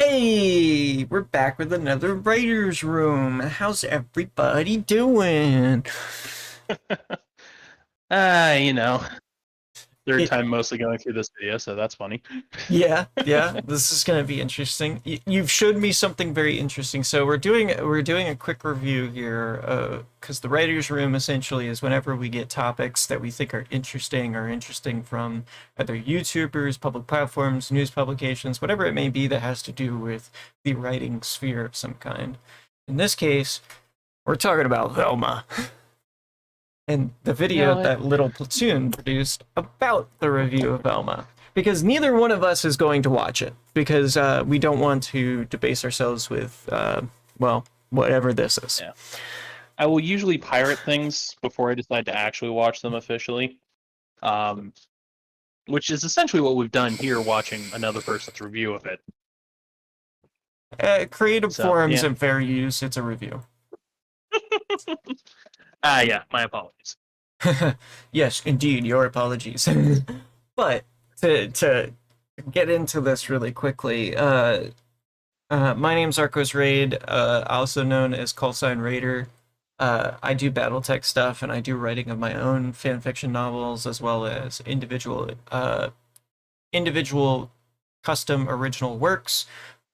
Hey, we're back with another writer's room. How's everybody doing? You know, third It, time mostly going through this video, so that's funny. yeah, this is gonna be interesting. You've showed me something very interesting. So we're doing a quick review here, because the writer's room essentially is whenever we get topics that we think are interesting or interesting from other YouTubers, public platforms, news publications, whatever it may be that has to do with the writing sphere of some kind. In this case, we're talking about Velma. And the You video know what? that Little Platoon produced about the review of Velma. Because neither one of us is going to watch it, because we don't want to debase ourselves with, well, whatever this is. Yeah. I will usually pirate things before I decide to actually watch them officially. Um, which is essentially what we've done here watching another person's review of it. Creative So, forums yeah. and fair use, it's a review. Yeah, my apologies. Yes, indeed, your apologies. But to get into this really quickly, my name's Arcos Raid, also known as Callsign Raider. I do Battletech stuff, and I do writing of my own fan fiction novels, as well as individual custom original works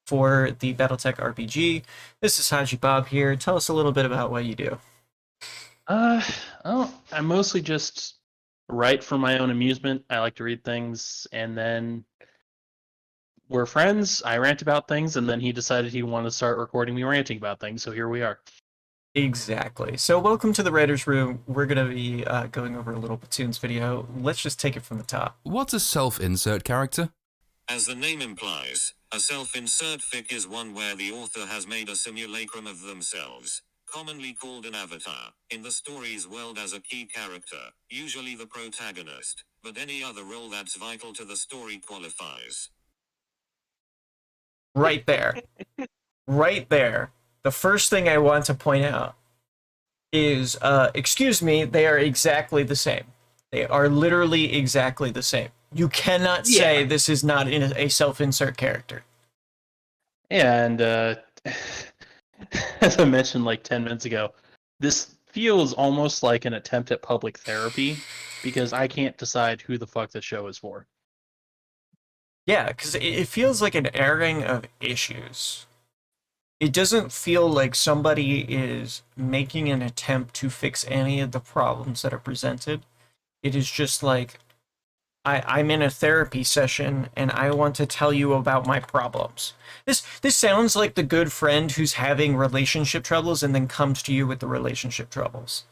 for the Battletech RPG. This is Haji Bob here. Tell us a little bit about what you do. Uh, I mostly just write for my own amusement. I like to read things, and then we're friends. I rant about things, and then he decided he wanted to start recording me ranting about things, so here we are. Exactly. So welcome to the writer's room. We're going to be going over a little Platoons video. Let's just take it from the top. What's a self-insert character? As the name implies, a self-insert fic is one where the author has made a simulacrum of themselves, commonly called an avatar, in the story's world as a key character, usually the protagonist, but any other role that's vital to the story qualifies. Right there. Right there. The first thing I want to point out is, excuse me, they are exactly the same. They are literally exactly the same. You cannot say this is not a self-insert character. Yeah, and as I mentioned like 10 minutes ago, this feels almost like an attempt at public therapy because I can't decide who the fuck the show is for. Yeah, because it feels like an airing of issues. It doesn't feel like somebody is making an attempt to fix any of the problems that are presented. It is just like, I'm in a therapy session and I want to tell you about my problems. This sounds like the good friend who's having relationship troubles and then comes to you with the relationship troubles.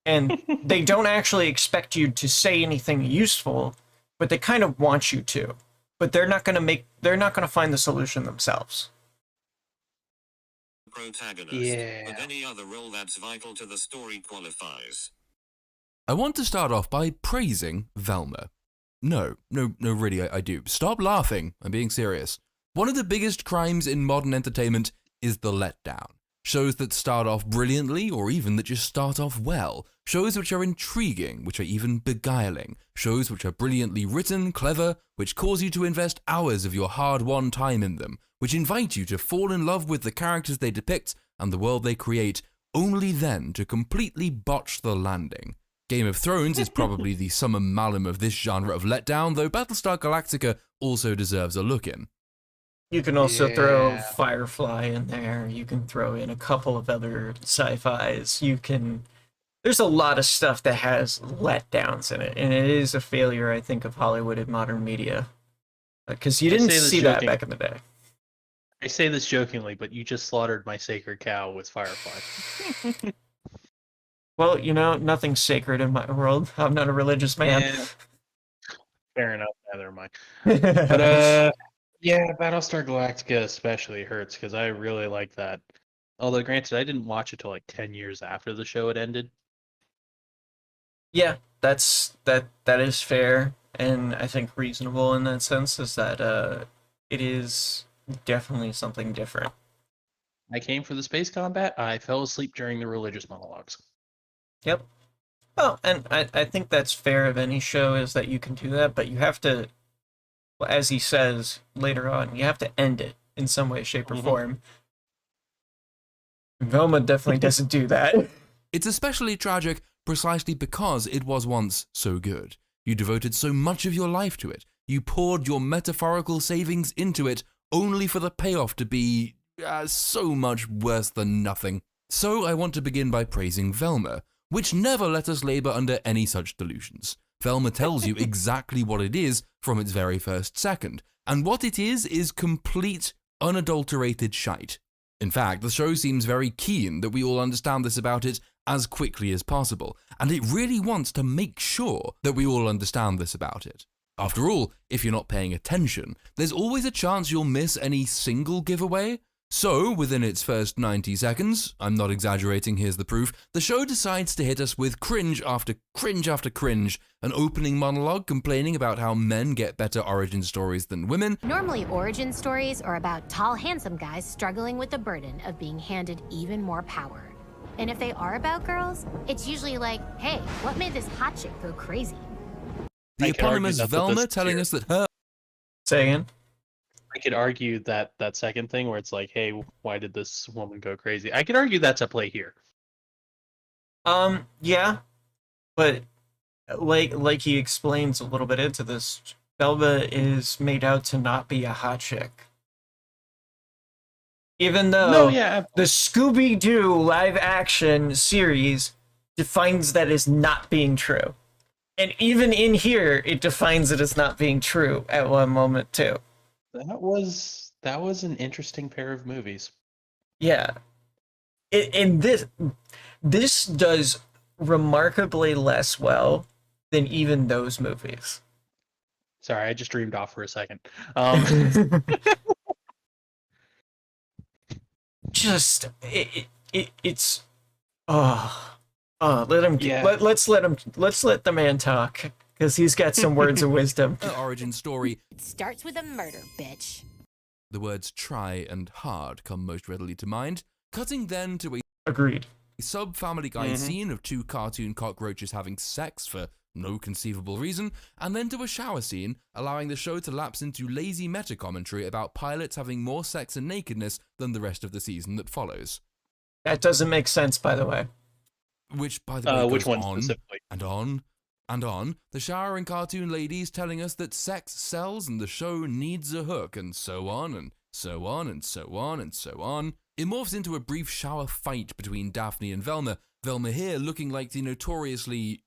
And they don't actually expect you to say anything useful, but they kind of want you to. But they're not gonna find the solution themselves. Protagonist, but any other role that's vital to the story qualifies. I want to start off by praising Velma. No, really, I do. Stop laughing. I'm being serious. One of the biggest crimes in modern entertainment is the letdown. Shows that start off brilliantly, or even that just start off well. Shows which are intriguing, which are even beguiling. Shows which are brilliantly written, clever, which cause you to invest hours of your hard-won time in them, which invite you to fall in love with the characters they depict and the world they create, only then to completely botch the landing. Game of Thrones is probably the summum malum of this genre of letdown, though Battlestar Galactica also deserves a look in. You can also throw Firefly in there. You can throw in a couple of other sci-fis. There's a lot of stuff that has letdowns in it, and it is a failure, I think, of Hollywood and modern media. Because you didn't see that back in the day. I say this jokingly, but you just slaughtered my sacred cow with Firefly. Well, nothing's sacred in my world. I'm not a religious man. Yeah. Fair enough, neither am I. But yeah, Battlestar Galactica especially hurts because I really like that. Although granted, I didn't watch it till like 10 years after the show had ended. Yeah, that is fair, and I think reasonable in that sense, is that it is definitely something different. I came for the space combat. I fell asleep during the religious monologues. Yep. Well, and I think that's fair of any show, is that you can do that, but you have to, as he says later on, you have to end it. in some way, shape, or form. Velma definitely doesn't do that. It's especially tragic precisely because it was once so good. You devoted so much of your life to it. You poured your metaphorical savings into it, only for the payoff to be so much worse than nothing. So I want to begin by praising Velma, which never let us labor under any such delusions. Velma tells you exactly what it is from its very first second, and what it is complete, unadulterated shite. In fact, the show seems very keen that we all understand this about it as quickly as possible, and it really wants to make sure that we all understand this about it. After all, if you're not paying attention, there's always a chance you'll miss any single giveaway. So, within its first 90 seconds, I'm not exaggerating, here's the proof, the show decides to hit us with cringe after cringe after cringe, an opening monologue complaining about how men get better origin stories than women. Normally, origin stories are about tall, handsome guys struggling with the burden of being handed even more power. And if they are about girls, it's usually like, hey, what made this hot chick go crazy? The I could argue eponymous that's what Velma this telling here. us that her Say again? I could argue that second thing where it's like, hey, why did this woman go crazy? I could argue that's at play here. Yeah, but like he explains a little bit into this, Velma is made out to not be a hot chick. Even though No, yeah, the Scooby-Doo live-action series defines that as not being true. And even in here, it defines it as not being true at one moment, too. that was an interesting pair of movies. Yeah. And this does remarkably less well than even those movies. Sorry, I just dreamed off for a second. Just it's let him Yeah. let's let the man talk, because he's got some words of wisdom. origin story. It starts with a murder, bitch. The words try and hard come most readily to mind, cutting then to a Agreed. sub-Family Guy scene of two cartoon cockroaches having sex for no conceivable reason, and then to a shower scene, allowing the show to lapse into lazy meta-commentary about pilots having more sex and nakedness than the rest of the season that follows. That doesn't make sense, by the way. Which, by the way, Which goes one on specifically? and on and on. The showering cartoon ladies telling us that sex sells and the show needs a hook, and so on and so on and so on and so on. It morphs into a brief shower fight between Daphne and Velma. Velma here looking like the notoriously,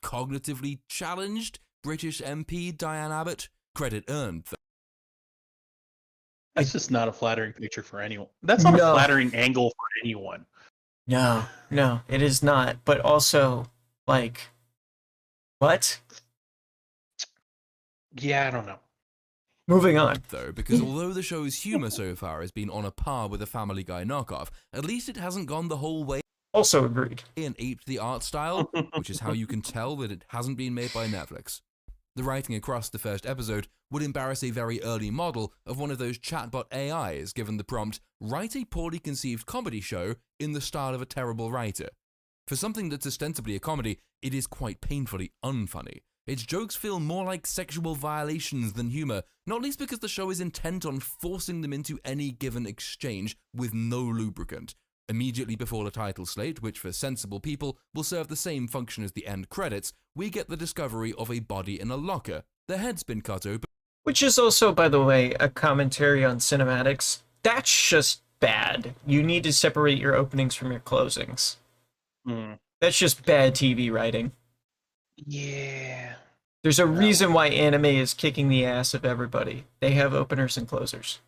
cognitively challenged British MP Diane Abbott. Credit earned. That's just not a flattering picture for anyone. That's not No. a flattering angle for anyone. No, it is not. But also, like, what? Yeah, I don't know. Moving on. Though, because although the show's humour so far has been on a par with a Family Guy knockoff, at least it hasn't gone the whole way Also agreed. and aped the art style, which is how you can tell that it hasn't been made by Netflix. The writing across the first episode would embarrass a very early model of one of those chatbot AIs given the prompt, write a poorly conceived comedy show in the style of a terrible writer. For something that's ostensibly a comedy, it is quite painfully unfunny. Its jokes feel more like sexual violations than humour, not least because the show is intent on forcing them into any given exchange with no lubricant. Immediately before the title slate, which for sensible people will serve the same function as the end credits, we get the discovery of a body in a locker. The head's been cut open. Which is also, by the way, a commentary on cinematics. That's just bad. You need to separate your openings from your closings. That's just bad TV writing. Yeah. There's a reason why anime is kicking the ass of everybody. They have openers and closers.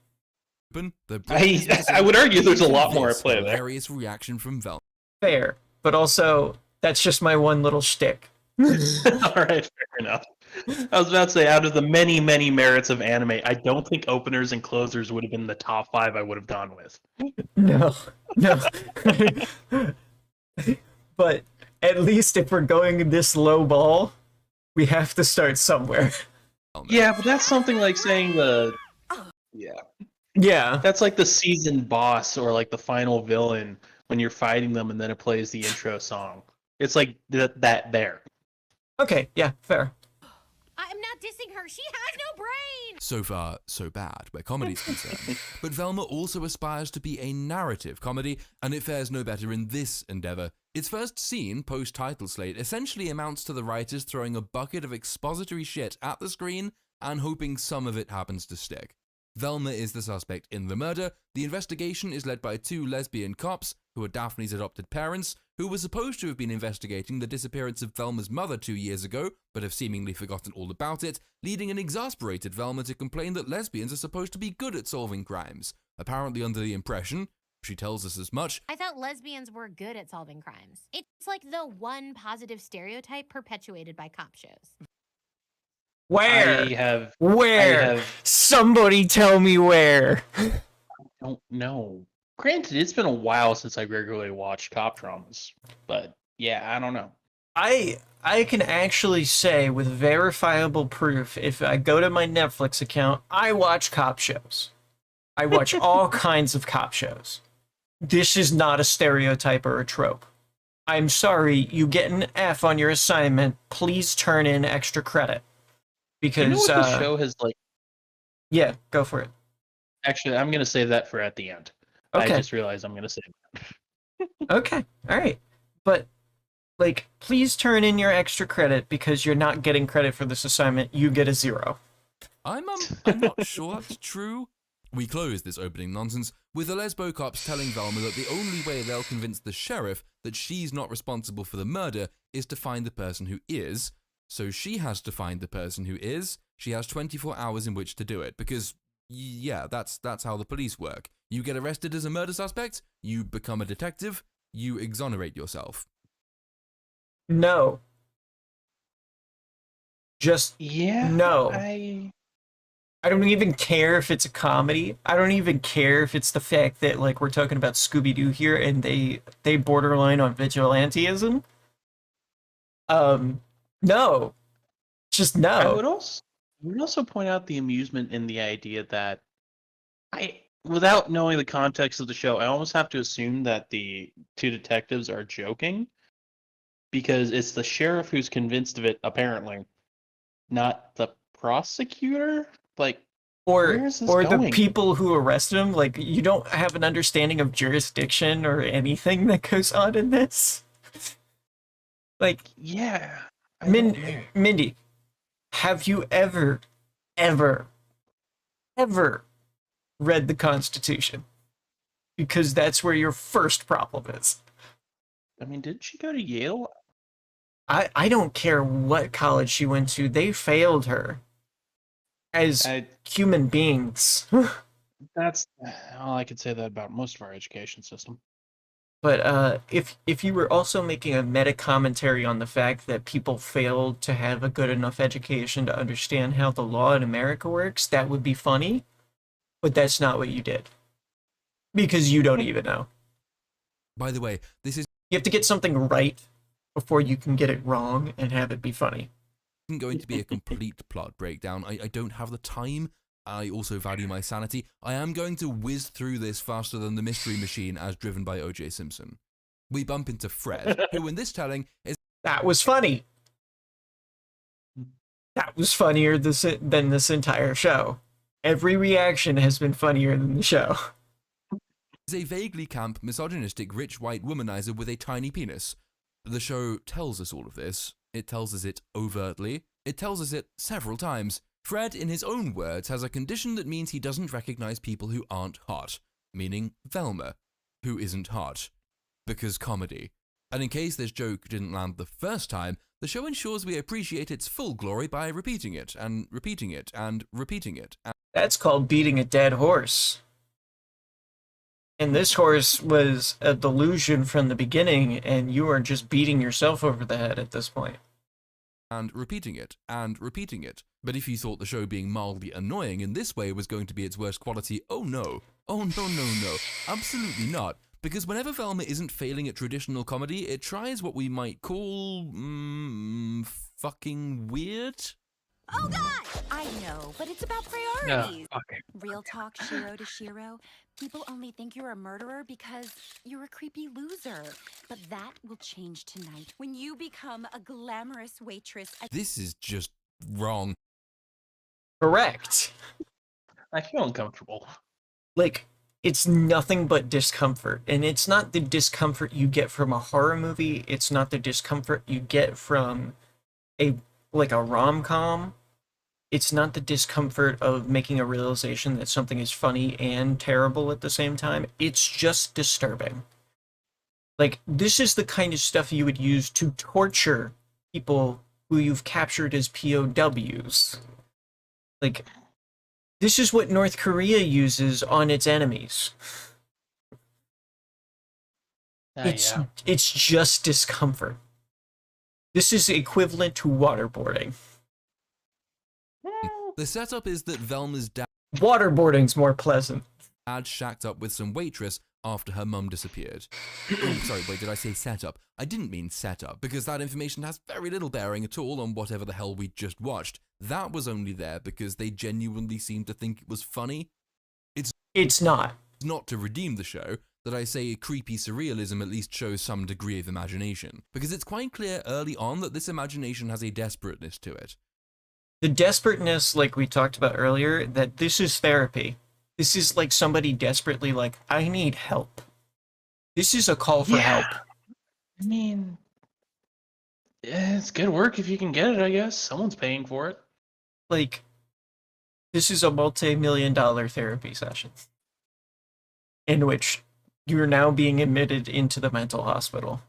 I would argue there's a lot more at play there. Hilarious reaction from Velma. Fair, but also, that's just my one little shtick. All right, fair enough. I was about to say, out of the many, many merits of anime, I don't think openers and closers would have been the top 5 I would have gone with. No. But at least if we're going this low ball, we have to start somewhere. Yeah, but that's something like saying Yeah. that's like the season boss or like the final villain when you're fighting them and then it plays the intro song. It's like that there. Okay, yeah, fair. I am not dissing her. She has no brain. So far, so bad, where comedy's concerned. But Velma also aspires to be a narrative comedy, and it fares no better in this endeavor. Its first scene, post-title slate, essentially amounts to the writers throwing a bucket of expository shit at the screen and hoping some of it happens to stick. Velma is the suspect in the murder. The investigation is led by 2 lesbian cops, who are Daphne's adopted parents, who were supposed to have been investigating the disappearance of Velma's mother 2 years ago, but have seemingly forgotten all about it, leading an exasperated Velma to complain that lesbians are supposed to be good at solving crimes, apparently under the impression, she tells us as much, I thought lesbians were good at solving crimes. It's like the one positive stereotype perpetuated by cop shows. Where? I Where? have Somebody tell me where. don't know. Granted, it's been a while since I regularly watched cop dramas, but yeah, I don't know. I can actually say with verifiable proof, if I go to my Netflix account, I watch cop shows. I watch all kinds of cop shows. This is not a stereotype or a trope. I'm sorry, you get an F on your assignment. Please turn in extra credit. Because You know what this show has like? yeah, go for it. Actually, I'm gonna save that for at the end. Okay. I just realized I'm gonna say that. Okay, all right. But like, please turn in your extra credit because you're not getting credit for this assignment. You get a 0. I'm not sure that's true. We close this opening nonsense with the lesbo cops telling Velma that the only way they'll convince the sheriff that she's not responsible for the murder is to find the person who is. So she has to find the person who is. She has 24 hours in which to do it because, yeah, that's how the police work. You get arrested as a murder suspect, you become a detective, you exonerate yourself. No. Just Yeah. no. I don't even care if it's a comedy. I don't even care if it's the fact that like we're talking about Scooby-Doo here and they borderline on vigilantism. No. Just I no. would also point out the amusement in the idea that without knowing the context of the show, I almost have to assume that the 2 detectives are joking because it's the sheriff who's convinced of it, apparently, not the prosecutor. Like, where is this or the going? people who arrested him, like you don't have an understanding of jurisdiction or anything that goes on in this. Like, Yeah, I don't know. Mindy, have you ever read the Constitution? Because that's where your first problem is. I mean, didn't she go to Yale? I don't care what college she went to, they failed her as human beings. That's all I could say that about most of our education system. But if you were also making a meta commentary on the fact that people failed to have a good enough education to understand how the law in America works, that would be funny. But that's not what you did. Because you don't even know. By the way, this is You have to get something right before you can get it wrong and have it be funny. isn't going to be a complete plot breakdown. I don't have the time. I also value my sanity. I am going to whiz through this faster than the Mystery Machine as driven by O.J. Simpson. We bump into Fred, who in this telling is... That was funny. That was funnier than this entire show. Every reaction has been funnier than the show. is a vaguely camp, misogynistic, rich white womanizer with a tiny penis. The show tells us all of this. It tells us it overtly. It tells us it several times. Fred, in his own words, has a condition that means he doesn't recognize people who aren't hot, meaning Velma, who isn't hot. Because comedy. And in case this joke didn't land the first time, the show ensures we appreciate its full glory by repeating it, and repeating it, and repeating it. That's called beating a dead horse. And this horse was a delusion from the beginning, and you are just beating yourself over the head at this point. And repeating it, and repeating it. But if you thought the show being mildly annoying in this way was going to be its worst quality, oh no. Oh no. Absolutely not. Because whenever Velma isn't failing at traditional comedy, it tries what we might call... fucking weird? Oh God! I know, but it's about priorities. Real talk, Shiro to Shiro. People only think you're a murderer because you're a creepy loser. But that will change tonight when you become a glamorous waitress at... This is just wrong. Correct. I feel uncomfortable. Like, it's nothing but discomfort. And it's not the discomfort you get from a horror movie. It's not the discomfort you get from a rom-com. It's not the discomfort of making a realization that something is funny and terrible at the same time. It's just disturbing. Like, this is the kind of stuff you would use to torture people who you've captured as POWs. Like, this is what North Korea uses on its enemies. It's just discomfort. This is equivalent to waterboarding. The setup is that Velma's dad Waterboarding's more pleasant. shacked up with some waitress after her mum disappeared. Oh, sorry, wait, did I say setup? I didn't mean setup, because that information has very little bearing at all on whatever the hell we just watched. That was only there because they genuinely seemed to think it was funny. It's not. Not to redeem the show, that I say creepy surrealism at least shows some degree of imagination, because it's quite clear early on that this imagination has a desperateness to it. The desperateness, like we talked about earlier, that this is therapy. This is like somebody desperately like, I need help. This is a call for help. I mean, yeah, it's good work if you can get it, I guess. Someone's paying for it. Like, this is a multi-million-dollar therapy session in which you're now being admitted into the mental hospital.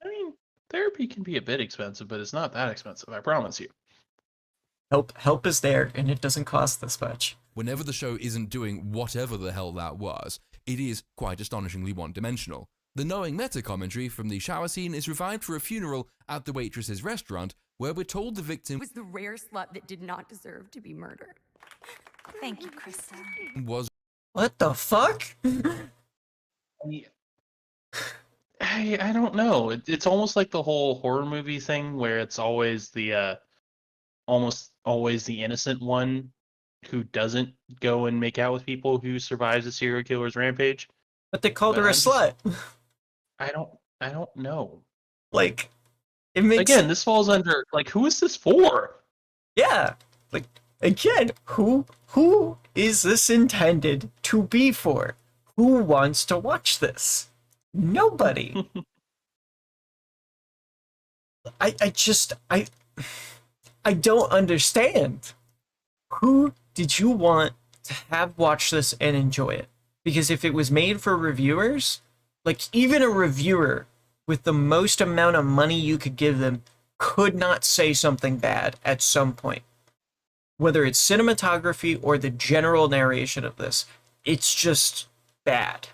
I mean, therapy can be a bit expensive, but it's not that expensive, I promise you. Help is there, and it doesn't cost this much. Whenever the show isn't doing whatever the hell that was, it is quite astonishingly one-dimensional. The knowing meta-commentary from the shower scene is revived for a funeral at the waitress's restaurant, where we're told the victim was the rare slut that did not deserve to be murdered. Thank you, Krista. was What the fuck? I don't know. It's almost like the whole horror movie thing where it's always the almost always the innocent one who doesn't go and make out with people who survives a serial killer's rampage. But they called But her a I'm just- slut. I don't know. Like, it makes Again, this falls under like who is this for? Yeah. Like, again, who is this intended to be for? Who wants to watch this? Nobody. I don't understand. Who did you want to have watch this and enjoy it? Because if it was made for reviewers, like even a reviewer with the most amount of money you could give them could not say something bad at some point. Whether it's cinematography or the general narration of this, it's just bad.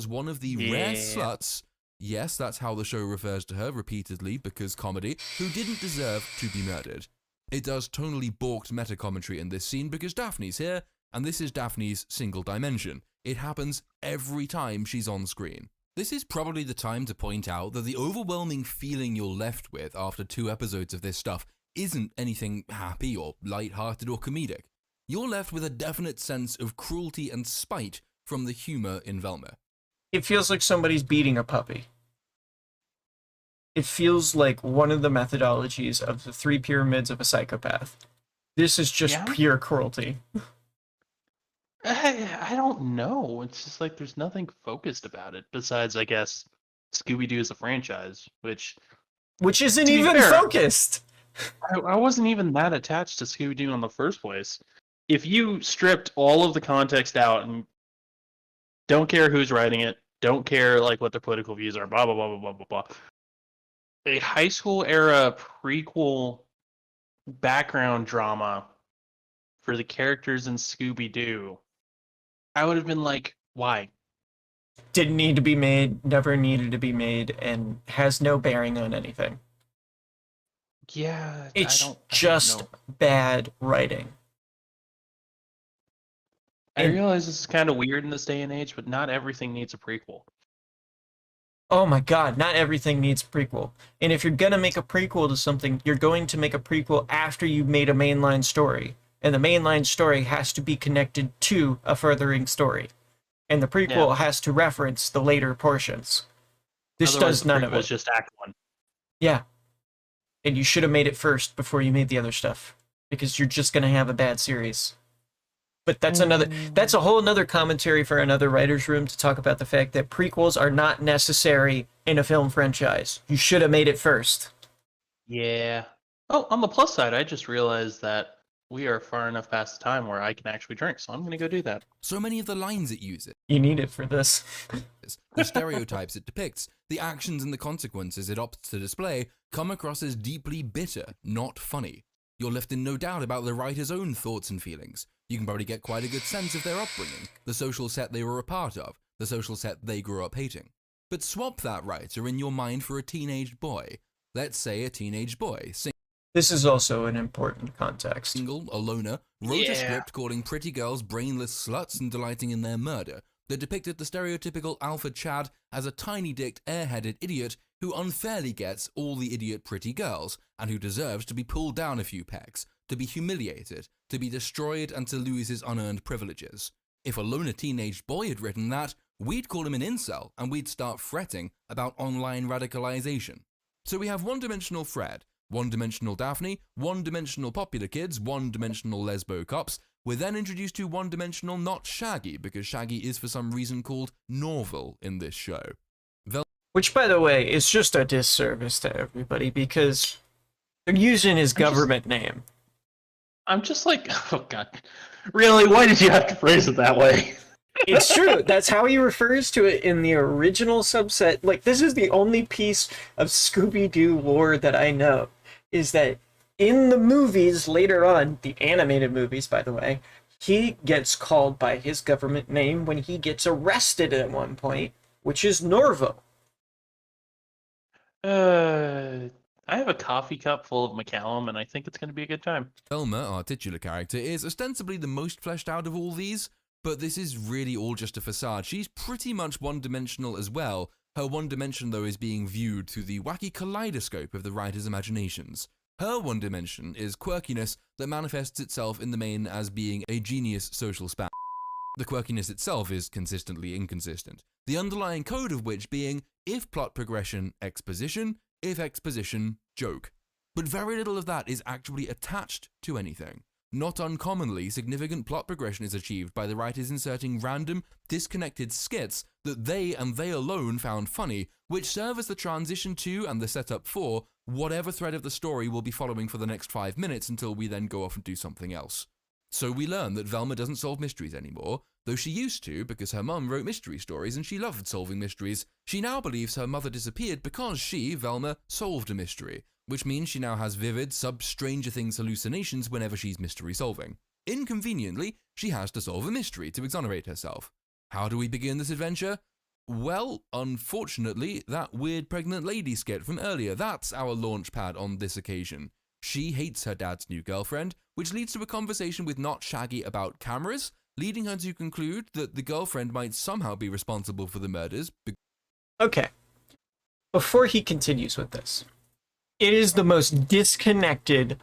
one of the rare sluts, yes, that's how the show refers to her repeatedly because comedy, who didn't deserve to be murdered. It does tonally balked meta-commentary in this scene because Daphne's here, and this is Daphne's single dimension. It happens every time she's on screen. This is probably the time to point out that the overwhelming feeling you're left with after 2 episodes of this stuff isn't anything happy or light-hearted or comedic. You're left with a definite sense of cruelty and spite from the humor in Velma. It feels like somebody's beating a puppy. It feels like one of the methodologies of the 3 pyramids of a psychopath. This is just pure cruelty. I don't know. It's just like there's nothing focused about it besides, I guess, Scooby-Doo as a franchise, which isn't even focused. I wasn't even that attached to Scooby-Doo in the first place. If you stripped all of the context out and don't care who's writing it, don't care like what their political views are, blah blah blah blah blah blah blah. A high school era prequel background drama for the characters in Scooby-Doo, I would have been like, why? Didn't need to be made, never needed to be made, and has no bearing on anything. Yeah, it's I don't just know. bad writing. I realize this is kind of weird in this day and age, but not everything needs a prequel. Oh my god, not everything needs a prequel. And if you're gonna make a prequel to something, you're going to make a prequel after you've made a mainline story. And the mainline story has to be connected to a furthering story. And the prequel has to reference the later portions. This does none of it. It's just Act 1. Yeah. And you should have made it first before you made the other stuff. because you're just going to have a bad series. But that's a whole another commentary for another writer's room to talk about the fact that prequels are not necessary in a film franchise. You should have made it first. Yeah. Oh, on the plus side, I just realized that we are far enough past the time where I can actually drink, so I'm going to go do that. So many of the lines it uses, You need it for this. the stereotypes it depicts, the actions and the consequences it opts to display come across as deeply bitter, not funny. You're left in no doubt about the writer's own thoughts and feelings. You can probably get quite a good sense of their upbringing, the social set they were a part of, the social set they grew up hating. But swap that writer in your mind for a teenage boy. Let's say a teenage boy, This is also an important context. single, a loner, wrote a script calling pretty girls brainless sluts and delighting in their murder, that depicted the stereotypical alpha Chad as a tiny-dicked, airheaded idiot who unfairly gets all the idiot pretty girls, and who deserves to be pulled down a few pegs, to be humiliated, to be destroyed, and to lose his unearned privileges. If a loner teenage boy had written that, we'd call him an incel, and we'd start fretting about online radicalization. So we have one-dimensional Fred, one-dimensional Daphne, one-dimensional popular kids, one-dimensional lesbo cops. We're then introduced to one-dimensional not Shaggy, because Shaggy is for some reason called Norval in this show. Which, by the way, is just a disservice to everybody because they're using his government name. I'm just like, oh god. Really? Why did you have to phrase it that way? It's true. That's how he refers to it in the original subset. Like, this is the only piece of Scooby-Doo lore that I know, is that in the movies later on, the animated movies, by the way, he gets called by his government name when he gets arrested at one point, which is Norvo. I have a coffee cup full of McCallum, and I think it's going to be a good time. Velma, our titular character, is ostensibly the most fleshed out of all these, but this is really all just a facade. She's pretty much one-dimensional as well. Her one dimension, though, is being viewed through the wacky kaleidoscope of the writer's imaginations. Her one dimension is quirkiness that manifests itself in the main as being a genius social spam. The quirkiness itself is consistently inconsistent, the underlying code of which being, if plot progression, exposition, if exposition, joke. But very little of that is actually attached to anything. Not uncommonly, significant plot progression is achieved by the writers inserting random, disconnected skits that they and they alone found funny, which serve as the transition to and the setup for whatever thread of the story we'll be following for the next 5 minutes until we then go off and do something else. So we learn that Velma doesn't solve mysteries anymore, though she used to because her mum wrote mystery stories and she loved solving mysteries. She now believes her mother disappeared because she, Velma, solved a mystery, which means she now has vivid, sub-Stranger Things hallucinations whenever she's mystery solving. Inconveniently, she has to solve a mystery to exonerate herself. How do we begin this adventure? Well, unfortunately, that weird pregnant lady skit from earlier, that's our launch pad on this occasion. She hates her dad's new girlfriend, which leads to a conversation with Not Shaggy about cameras, leading her to conclude that the girlfriend might somehow be responsible for the murders. Okay. Before he continues with this, it is the most disconnected,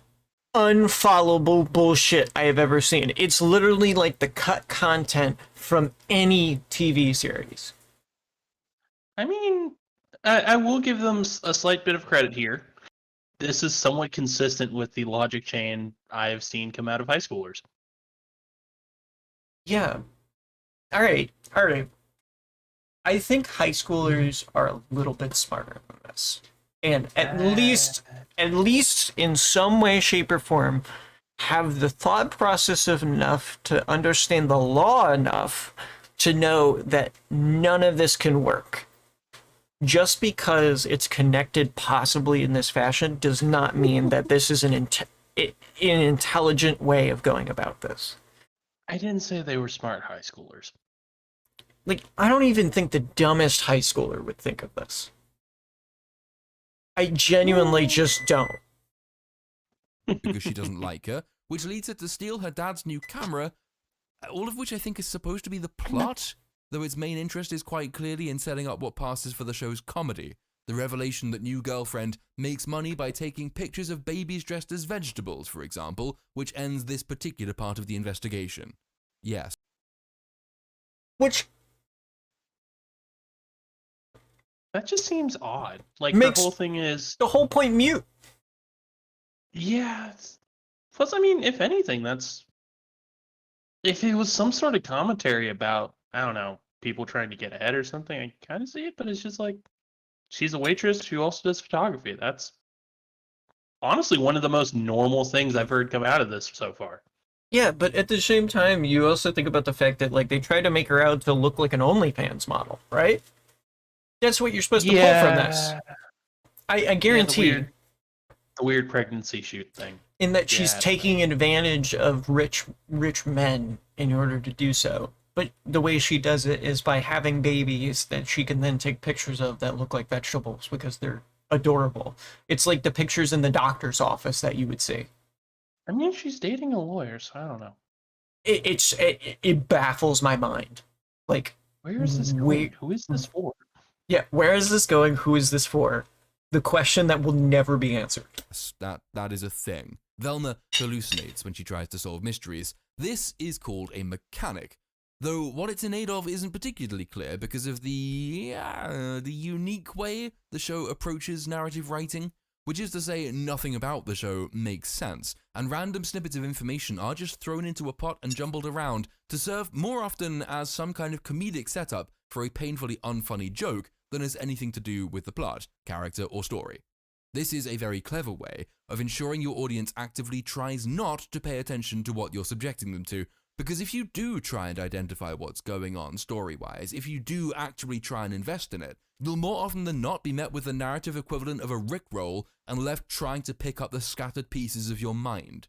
unfollowable bullshit I have ever seen. It's literally like the cut content from any TV series. I mean, I will give them a slight bit of credit here. This is somewhat consistent with the logic chain I've seen come out of high schoolers. Yeah. All right. I think high schoolers are a little bit smarter than this. And at least in some way, shape, or form, have the thought process of enough to understand the law enough to know that none of this can work. Just because it's connected possibly in this fashion does not mean that this is an intelligent way of going about this. I didn't say they were smart high schoolers. Like, I don't even think the dumbest high schooler would think of this. I genuinely just don't. Because she doesn't like her, which leads her to steal her dad's new camera, all of which I think is supposed to be the plot, though its main interest is quite clearly in setting up what passes for the show's comedy. The revelation that new girlfriend makes money by taking pictures of babies dressed as vegetables, for example, which ends this particular part of the investigation. Yes. Which That just seems odd. Like, makes the whole thing is... the whole point mute. Yeah, Plus, I mean, if anything, if it was some sort of commentary about, I don't know, people trying to get ahead or something, I kind of see it, but it's just like, she's a waitress who also does photography. That's honestly one of the most normal things I've heard come out of this so far. Yeah, but at the same time, you also think about the fact that like they try to make her out to look like an OnlyFans model, right? That's what you're supposed to pull from this. I guarantee the weird pregnancy shoot thing. in that she's taking advantage of rich men in order to do so. But the way she does it is by having babies that she can then take pictures of that look like vegetables because they're adorable. It's like the pictures in the doctor's office that you would see. I mean, she's dating a lawyer, so I don't know. It baffles my mind. Like, where is this going? Who is this for? Yeah, where is this going? Who is this for? The question that will never be answered. That is a thing. Velma hallucinates when she tries to solve mysteries. This is called a mechanic, though what it's in aid of isn't particularly clear because of the unique way the show approaches narrative writing, which is to say nothing about the show makes sense, and random snippets of information are just thrown into a pot and jumbled around to serve more often as some kind of comedic setup for a painfully unfunny joke than as anything to do with the plot, character, or story. This is a very clever way of ensuring your audience actively tries not to pay attention to what you're subjecting them to, because if you do try and identify what's going on story-wise, if you do actually try and invest in it, you'll more often than not be met with the narrative equivalent of a rickroll and left trying to pick up the scattered pieces of your mind.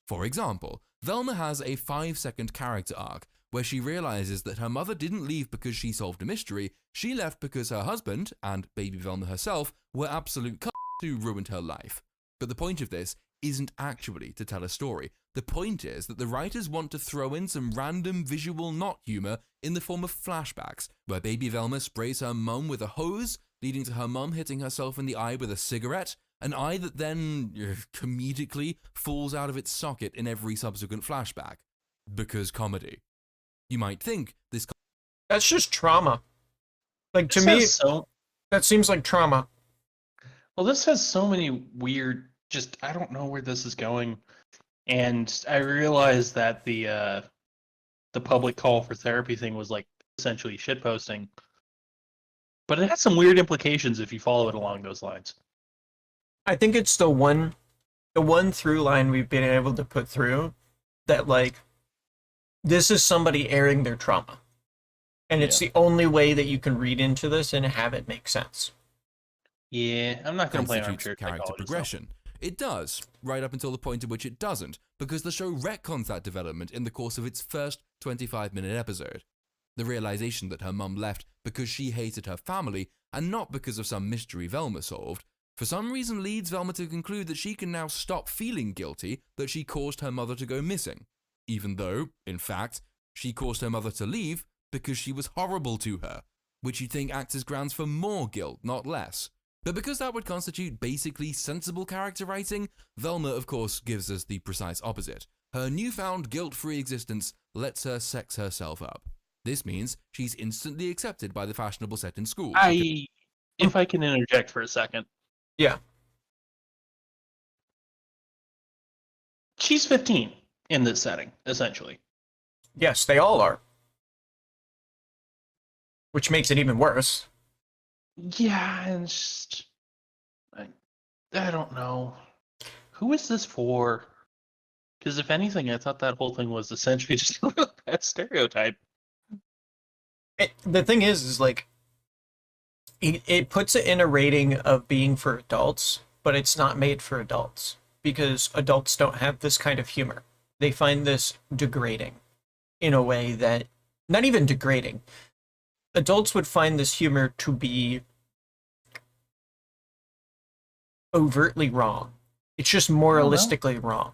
For example, Velma has a 5-second character arc where she realizes that her mother didn't leave because she solved a mystery, she left because her husband, and baby Velma herself, were absolute c***s who ruined her life. But the point of this isn't actually to tell a story. The point is that the writers want to throw in some random visual knot humor in the form of flashbacks, where baby Velma sprays her mum with a hose, leading to her mum hitting herself in the eye with a cigarette, an eye that then comedically falls out of its socket in every subsequent flashback. Because comedy. You might think this... That's just trauma. Like, to me, that seems like trauma. Well, this has so many weird, I don't know where this is going. And I realized that the public call for therapy thing was like essentially shitposting. But it has some weird implications if you follow it along those lines. I think it's the one through line we've been able to put through that, like, this is somebody airing their trauma. And it's the only way that you can read into this and have it make sense. Yeah, I'm not going to play armchair character progression. It does, right up until the point at which it doesn't, because the show retcons that development in the course of its first 25-minute episode. The realization that her mum left because she hated her family, and not because of some mystery Velma solved, for some reason leads Velma to conclude that she can now stop feeling guilty that she caused her mother to go missing, even though, in fact, she caused her mother to leave because she was horrible to her, which you'd think acts as grounds for more guilt, not less. But because that would constitute basically sensible character writing, Velma, of course, gives us the precise opposite. Her newfound guilt-free existence lets her sex herself up. This means she's instantly accepted by the fashionable set in school. If I can interject for a second. Yeah. She's 15 in this setting, essentially. Yes, they all are. Which makes it even worse. Yeah, and just... I don't know. Who is this for? Because if anything, I thought that whole thing was essentially just a bad stereotype. The thing is like, it puts it in a rating of being for adults, but it's not made for adults. Because adults don't have this kind of humor. They find this degrading in a way that... Not even degrading. Adults would find this humor to be overtly wrong. It's just moralistically wrong.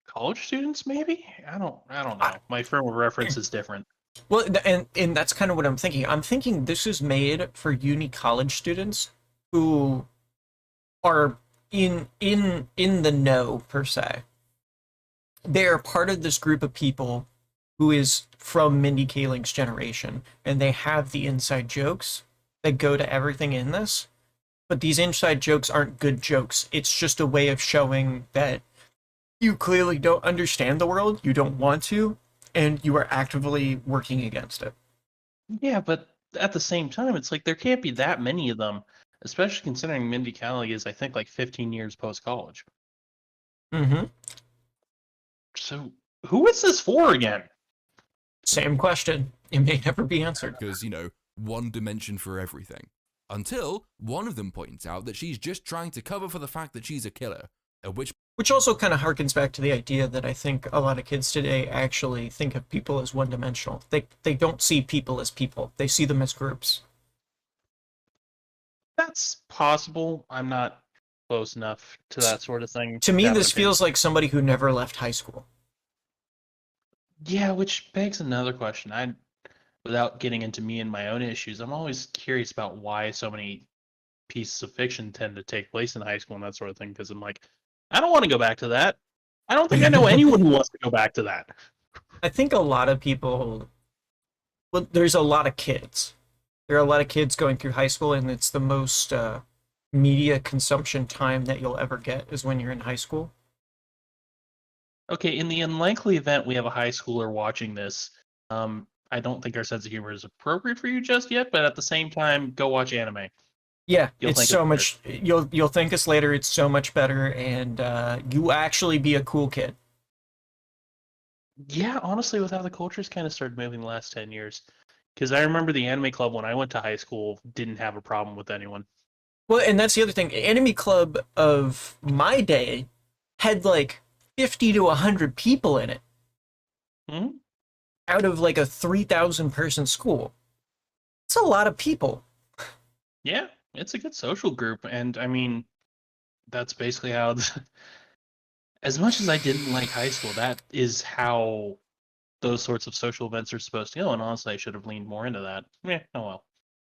College students, maybe? I don't know. My frame of reference is different. Well, and that's kind of what I'm thinking. I'm thinking this is made for uni college students who are in the know, per se. They are part of this group of people who is from Mindy Kaling's generation, and they have the inside jokes that go to everything in this. But these inside jokes aren't good jokes. It's just a way of showing that you clearly don't understand the world, you don't want to, and you are actively working against it. Yeah, but at the same time, it's like there can't be that many of them, especially considering Mindy Kaling is, I think, like 15 years post-college. Mm-hmm. So who is this for again? Same question. It may never be answered. Because, one dimension for everything. Until one of them points out that she's just trying to cover for the fact that she's a killer, at which also kind of harkens back to the idea that I think a lot of kids today actually think of people as one-dimensional. They don't see people as people. They see them as groups. That's possible. I'm not close enough to that sort of thing. To me, this feels like somebody who never left high school. Yeah, which begs another question. Without getting into me and my own issues, I'm always curious about why so many pieces of fiction tend to take place in high school and that sort of thing, because I'm like, I don't want to go back to that. I don't think I know anyone who wants to go back to that. I think a lot of people, well, there's a lot of kids. There are a lot of kids going through high school, and it's the most media consumption time that you'll ever get is when you're in high school. Okay, in the unlikely event we have a high schooler watching this, I don't think our sense of humor is appropriate for you just yet, but at the same time, go watch anime. Yeah, it's so much. You'll thank us later. It's so much better, and you actually be a cool kid. Yeah, honestly, with how the culture's kind of started moving the last 10 years. Because I remember the anime club when I went to high school didn't have a problem with anyone. Well, and that's the other thing. Anime club of my day had like 50 to 100 people in it. Hmm? Out of like a 3,000 person school. It's a lot of people. Yeah, it's a good social group. And I mean, that's basically how... As much as I didn't like high school, that is how those sorts of social events are supposed to go. And honestly, I should have leaned more into that. Oh well.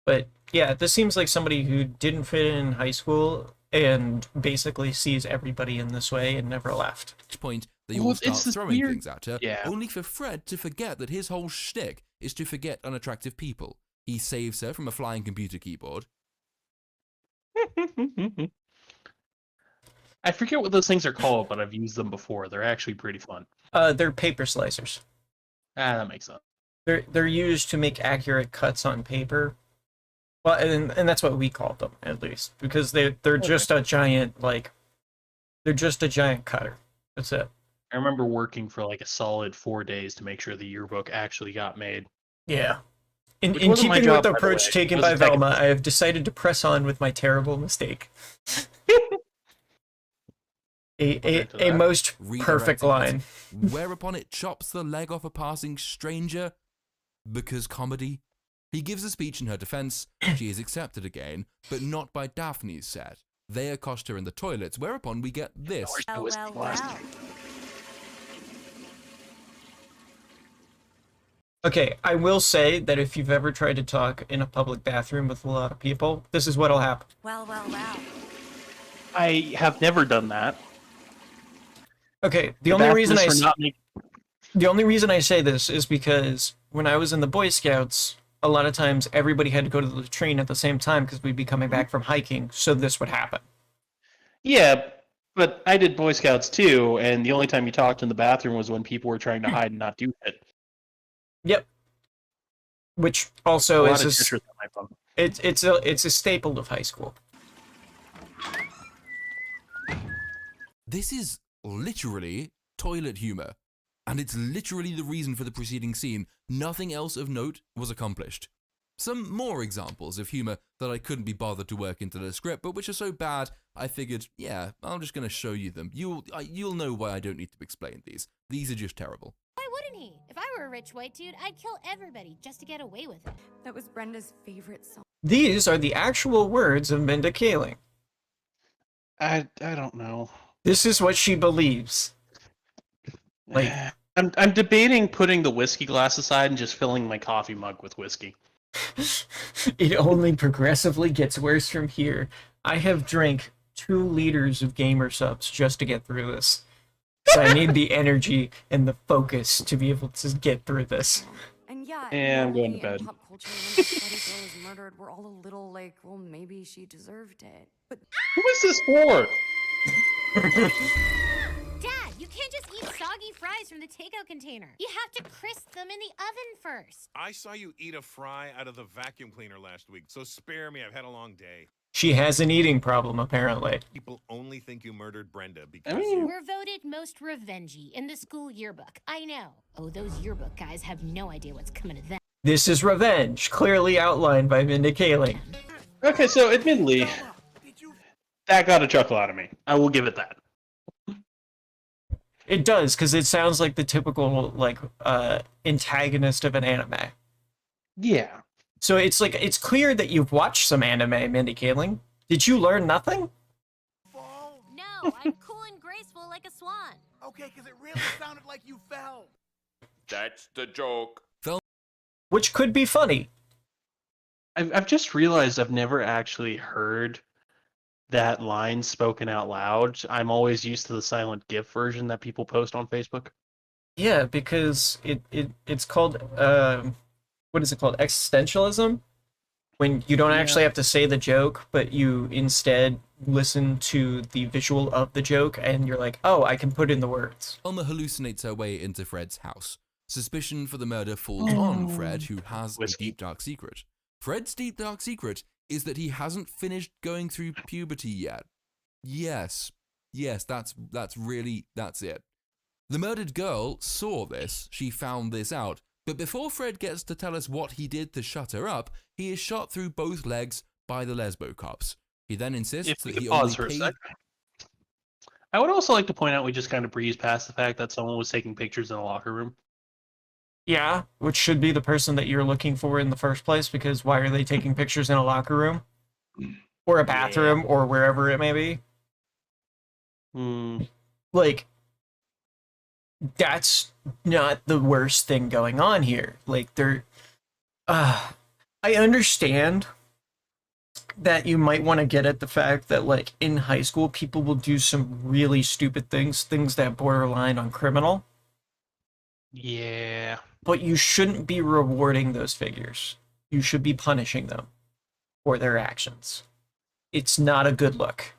But yeah, this seems like somebody who didn't fit in high school and basically sees everybody in this way and never left. Point they all start throwing weird... things at her, only for Fred to forget that his whole shtick is to forget unattractive people. He saves her from a flying computer keyboard. I forget what those things are called, but I've used them before. They're actually pretty fun. They're paper slicers. That makes sense. They're used to make accurate cuts on paper. Well, and that's what we called them, at least, because they're just a giant they're just a giant cutter. That's it. I remember working for like a solid 4 days to make sure the yearbook actually got made. Yeah. In keeping with the approach taken by Velma, I have decided to press on with my terrible mistake. a most perfect line. Whereupon it chops the leg off a passing stranger. Because comedy. He gives a speech in her defense. She is accepted again, but not by Daphne's set. They accost her in the toilets, whereupon we get this. Well. Okay, I will say that if you've ever tried to talk in a public bathroom with a lot of people, this is what'll happen. Well. I have never done that. Okay, the only reason I say this is because when I was in the Boy Scouts, a lot of times everybody had to go to the latrine at the same time because we'd be coming back from hiking, so this would happen. Yeah, but I did Boy Scouts too, and the only time you talked in the bathroom was when people were trying to hide and not do it. Yep. Which also is it's a staple of high school. This is literally toilet humor, and it's literally the reason for the preceding scene. Nothing else of note was accomplished. Some more examples of humor that I couldn't be bothered to work into the script, but which are so bad, I figured, yeah, I'm just going to show you them. You'll know why I don't need to explain these. These are just terrible. Why wouldn't he? If I were a rich white dude, I'd kill everybody just to get away with it. That was Brenda's favorite song. These are the actual words of Mindy Kaling. I don't know. This is what she believes. Like, I'm debating putting the whiskey glass aside and just filling my coffee mug with whiskey. It only progressively gets worse from here. I have drank 2 liters of gamer subs just to get through this. So I need the energy and the focus to be able to get through this. And yeah, I'm going to bed. In pop culture, when the slutty girl is murdered, we're all a little like, well, maybe she deserved it. But who is this for? Dad, you can't fries from the takeout container. You have to crisp them in the oven first. I saw you eat a fry out of the vacuum cleaner last week, so spare me. I've had a long day. She has an eating problem, apparently. People only think you murdered Brenda because We're voted most revengey in the school yearbook. I know. Oh, those yearbook guys have no idea what's coming to them. This is revenge, clearly outlined by Mindy Kaling. Okay, so admittedly, that got a chuckle out of me. I will give it that. It does, because it sounds like the typical, like, antagonist of an anime. Yeah. So it's like, it's clear that you've watched some anime, Mindy Kaling. Did you learn nothing? No, I'm cool and graceful like a swan. Okay, because it really sounded like you fell. That's the joke. Which could be funny. I've just realized I've never actually heard that line spoken out loud. I'm always used to the silent GIF version that people post on Facebook. Yeah, because it's called, what is it called? Existentialism? When you don't actually have to say the joke, but you instead listen to the visual of the joke, and you're like, oh, I can put in the words. Velma hallucinates her way into Fred's house. Suspicion for the murder falls on Fred, who has a deep dark secret. Fred's deep dark secret is that he hasn't finished going through puberty yet. Yes, that's it. The murdered girl saw this, she found this out, but before Fred gets to tell us what he did to shut her up, he is shot through both legs by the lesbo cops. He then insists that he only paid... I would also like to point out we just kind of breezed past the fact that someone was taking pictures in a locker room. Yeah, which should be the person that you're looking for in the first place, because why are they taking pictures in a locker room? Or a bathroom, or wherever it may be? Like, that's not the worst thing going on here. Like, I understand that you might want to get at the fact that, like, in high school, people will do some really stupid things that borderline on criminal. Yeah. But you shouldn't be rewarding those figures. You should be punishing them for their actions. It's not a good look.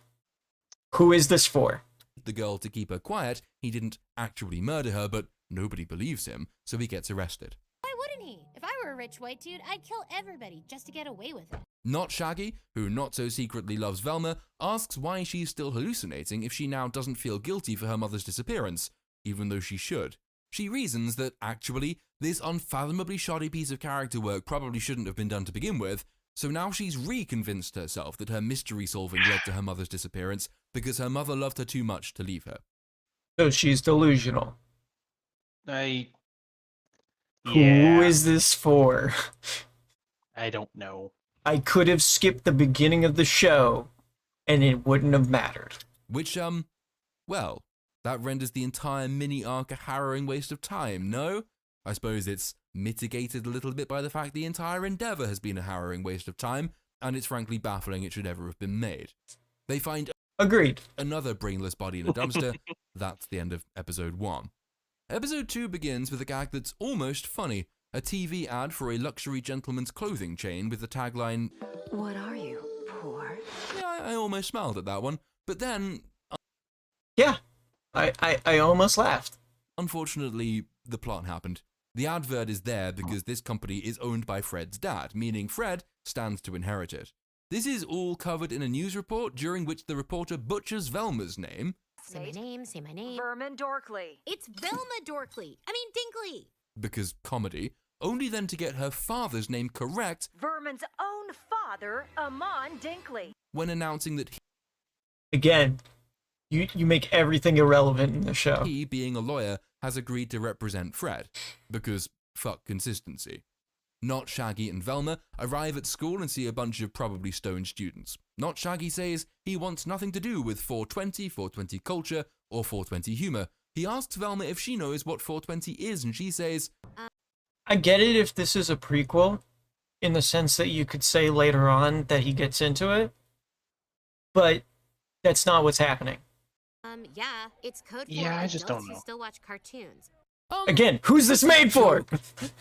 Who is this for? The girl to keep her quiet. He didn't actually murder her, but nobody believes him, so he gets arrested. Why wouldn't he? If I were a rich white dude, I'd kill everybody just to get away with it. Not Shaggy, who not so secretly loves Velma, asks why she's still hallucinating if she now doesn't feel guilty for her mother's disappearance, even though she should. She reasons that, actually, this unfathomably shoddy piece of character work probably shouldn't have been done to begin with, so now she's reconvinced herself that her mystery-solving led to her mother's disappearance because her mother loved her too much to leave her. So she's delusional. Who Who is this for? I don't know. I could have skipped the beginning of the show, and it wouldn't have mattered. Which, well, that renders the entire mini-arc a harrowing waste of time, no? I suppose it's mitigated a little bit by the fact the entire endeavor has been a harrowing waste of time, and it's frankly baffling it should ever have been made. They find Agreed. another brainless body in a dumpster. That's the end of episode 1. Episode 2 begins with a gag that's almost funny. A TV ad for a luxury gentleman's clothing chain with the tagline, What are you, poor? yeah, I almost smiled at that one, but then, Yeah, I almost laughed. unfortunately, the plot happened. The advert is there because this company is owned by Fred's dad, meaning Fred stands to inherit it. This is all covered in a news report during which the reporter butchers Velma's name. Say my name. Vermin Dorkley. It's Velma Dorkley. I mean, Dinkley. Because comedy, only then to get her father's name correct Vermin's own father, Amon Dinkley. when announcing that Again, you make everything irrelevant in the show. he, being a lawyer, has agreed to represent Fred. Because fuck consistency. Not Shaggy and Velma arrive at school and see a bunch of probably stoned students. Not Shaggy says he wants nothing to do with 420 culture, or 420 humor. He asks Velma if she knows what 420 is, and she says, I get it if this is a prequel, in the sense that you could say later on that he gets into it, but that's not what's happening. Yeah, it's code for Yeah, I just adults don't who know. still watch cartoons. Again, who's this made for?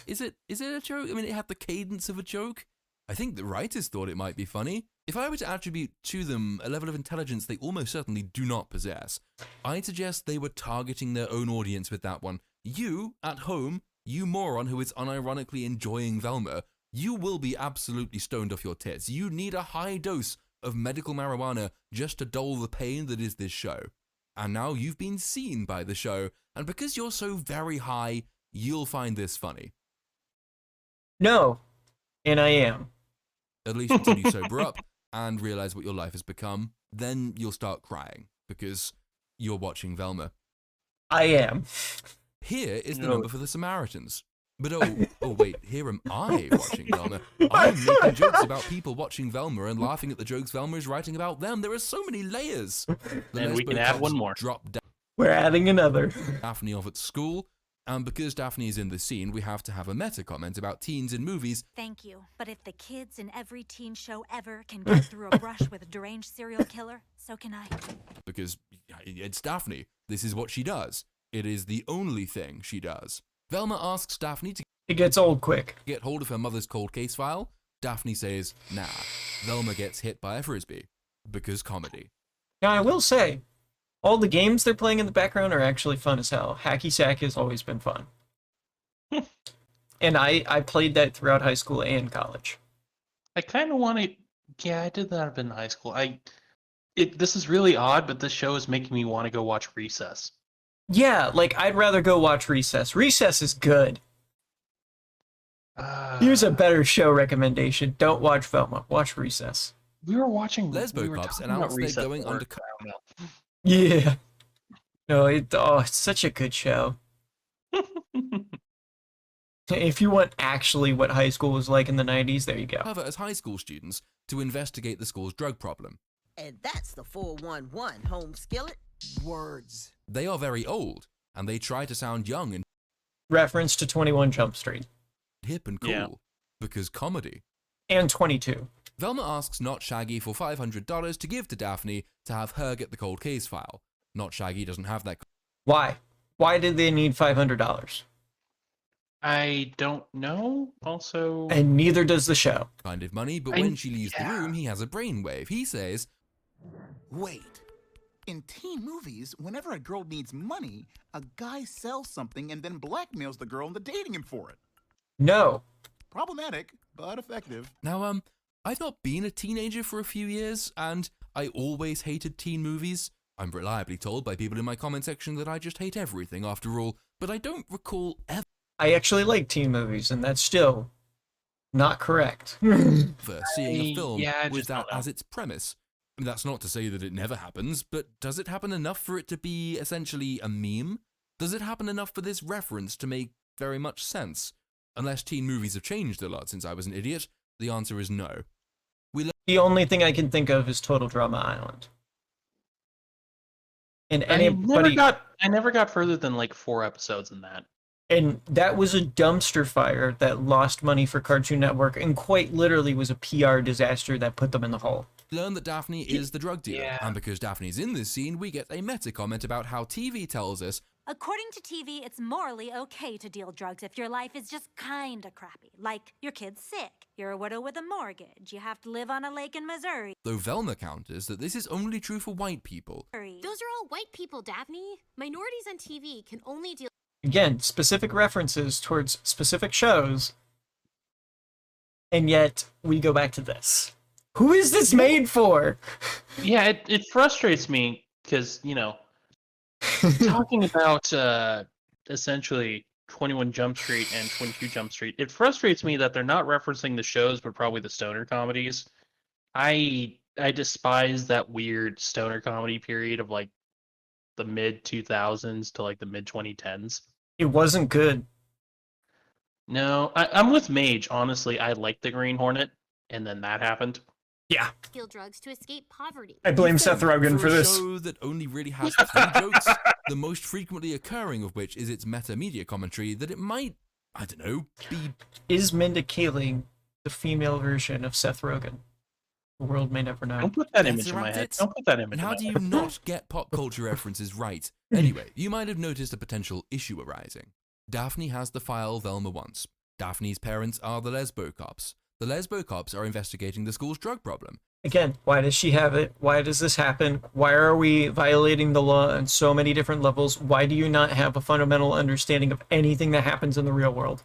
Is it a joke? I mean, it had the cadence of a joke. I think the writers thought it might be funny. If I were to attribute to them a level of intelligence they almost certainly do not possess, I'd suggest they were targeting their own audience with that one. You, at home, you moron who is unironically enjoying Velma, you will be absolutely stoned off your tits. You need a high dose of medical marijuana just to dull the pain that is this show. And now you've been seen by the show, and because you're so very high, you'll find this funny. No, and I am. At least until you sober up and realize what your life has become. Then you'll start crying because you're watching Velma. I am. Here is the number for the Samaritans. But oh wait, here am I watching Velma. I'm making jokes about people watching Velma and laughing at the jokes Velma is writing about them. There are so many layers. And we can add one more. Drop We're adding another. Daphne off at school. And because Daphne is in the scene, we have to have a meta comment about teens in movies. Thank you. But if the kids in every teen show ever can get through a brush with a deranged serial killer, so can I. Because it's Daphne. This is what she does. It is the only thing she does. Velma asks Daphne to It gets old quick. get hold of her mother's cold case file. Daphne says, nah. Velma gets hit by a frisbee. Because comedy. Now, I will say, all the games they're playing in the background are actually fun as hell. Hacky Sack has always been fun. And I played that throughout high school and college. I kind of want to. Yeah, I did that in high school. This is really odd, but this show is making me want to go watch Recess. Yeah, like, I'd rather go watch Recess. Recess is good. Here's a better show recommendation. Don't watch Velma. Watch Recess. We were watching Lesbo Cops announced they're going under. Yeah. No, it's such a good show. If you want actually what high school was like in the 90s, there you go. Cover as high school students to investigate the school's drug problem. And that's the 411 home skillet. Words. They are very old, and they try to sound young and Reference to 21 Jump Street. hip and cool. Yeah. Because comedy. And 22. Velma asks Not Shaggy for $500 to give to Daphne to have her get the cold case file. Not Shaggy doesn't have that. Why? Why did they need $500? I don't know. Also, And neither does the show. Kind of money, but when she leaves the room, he has a brainwave. He says, Wait. In teen movies, whenever a girl needs money, a guy sells something and then blackmails the girl into dating him for it. No. Problematic, but effective. Now, I've not been a teenager for a few years, and I always hated teen movies. I'm reliably told by people in my comment section that I just hate everything after all, but I don't recall ever I actually like teen movies, and that's still not correct. seeing a film I with just that don't know. as its premise. I mean, that's not to say that it never happens, but does it happen enough for it to be essentially a meme? Does it happen enough for this reference to make very much sense? Unless teen movies have changed a lot since I was an idiot, the answer is no. The only thing I can think of is Total Drama Island. And anybody, I never got further than like 4 episodes in that. and that was a dumpster fire that lost money for Cartoon Network and quite literally was a PR disaster that put them in the hole. Learn that Daphne is the drug dealer, Yeah. and because Daphne's in this scene, we get a meta comment about how TV tells us According to TV, it's morally okay to deal drugs if your life is just kinda crappy. Like, your kid's sick, you're a widow with a mortgage, you have to live on a lake in Missouri. though Velma counters that this is only true for white people. Those are all white people, Daphne. Minorities on TV can only deal. Again, specific references towards specific shows, and yet we go back to this. Who is this made for? Yeah, it frustrates me because, talking about essentially 21 Jump Street and 22 Jump Street, it frustrates me that they're not referencing the shows, but probably the stoner comedies. I despise that weird stoner comedy period of like the mid 2000s to like the mid 2010s. It wasn't good. No, I'm with Mage. Honestly, I liked the Green Hornet, and then that happened. Yeah. Steal drugs to escape poverty. I blame Seth Rogen for a this. show that only really has 3 jokes, the most frequently occurring of which is its meta-media commentary, that it might, I don't know, be... Is Minda Kaling the female version of Seth Rogen? The world may never know. Don't put that That's image in my around head. it. Don't put that image And in how my do you head. not get pop culture references right? Anyway, you might have noticed a potential issue arising. Daphne has the file Velma wants. Daphne's parents are the Lesbo Cops. The Lesbo Cops are investigating the school's drug problem. Again, why does she have it? Why does this happen? Why are we violating the law on so many different levels? Why do you not have a fundamental understanding of anything that happens in the real world?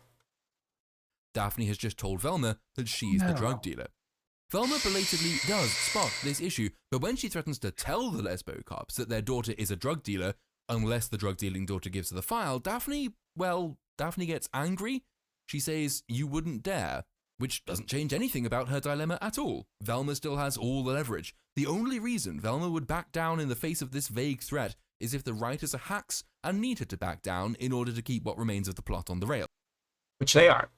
Daphne has just told Velma that she's the drug dealer. Velma belatedly does spot this issue, but when she threatens to tell the lesbo cops that their daughter is a drug dealer, unless the drug dealing daughter gives her the file, Daphne gets angry. She says, "You wouldn't dare," which doesn't change anything about her dilemma at all. Velma still has all the leverage. The only reason Velma would back down in the face of this vague threat is if the writers are hacks and need her to back down in order to keep what remains of the plot on the rails. Which they are.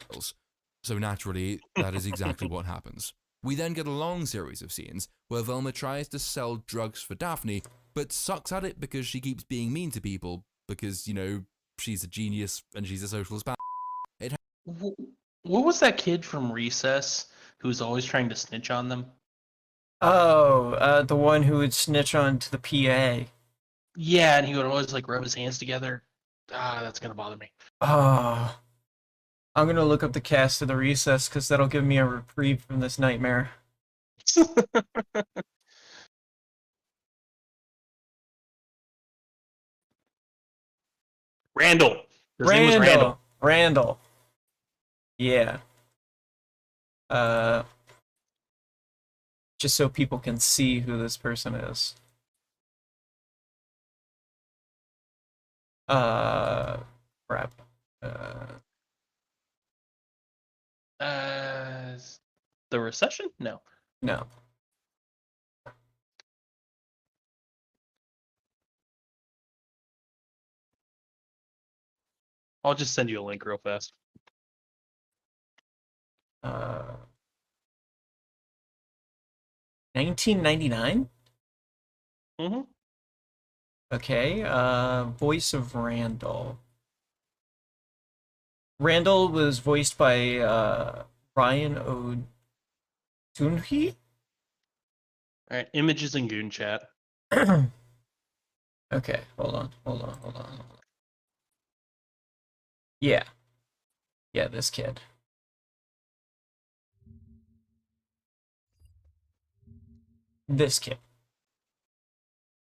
So naturally, that is exactly what happens. We then get a long series of scenes where Velma tries to sell drugs for Daphne, but sucks at it because she keeps being mean to people because, you know, she's a genius and she's a socialist. What was that kid from Recess who's always trying to snitch on them? Oh, the one who would snitch on to the PA. Yeah, and he would always like rub his hands together. That's gonna bother me. Oh. I'm gonna look up the cast of the Recess because that'll give me a reprieve from this nightmare. Randall. His name was Randall. Randall. Yeah. Just so people can see who this person is. Crap. The Recession? No. No. I'll just send you a link real fast. 1999? Mm-hmm. Okay, voice of Randall. Randall was voiced by Ryan O'Doonhee? Alright, images in Goon Chat. Okay, hold on. Yeah. Yeah, this kid. This kid.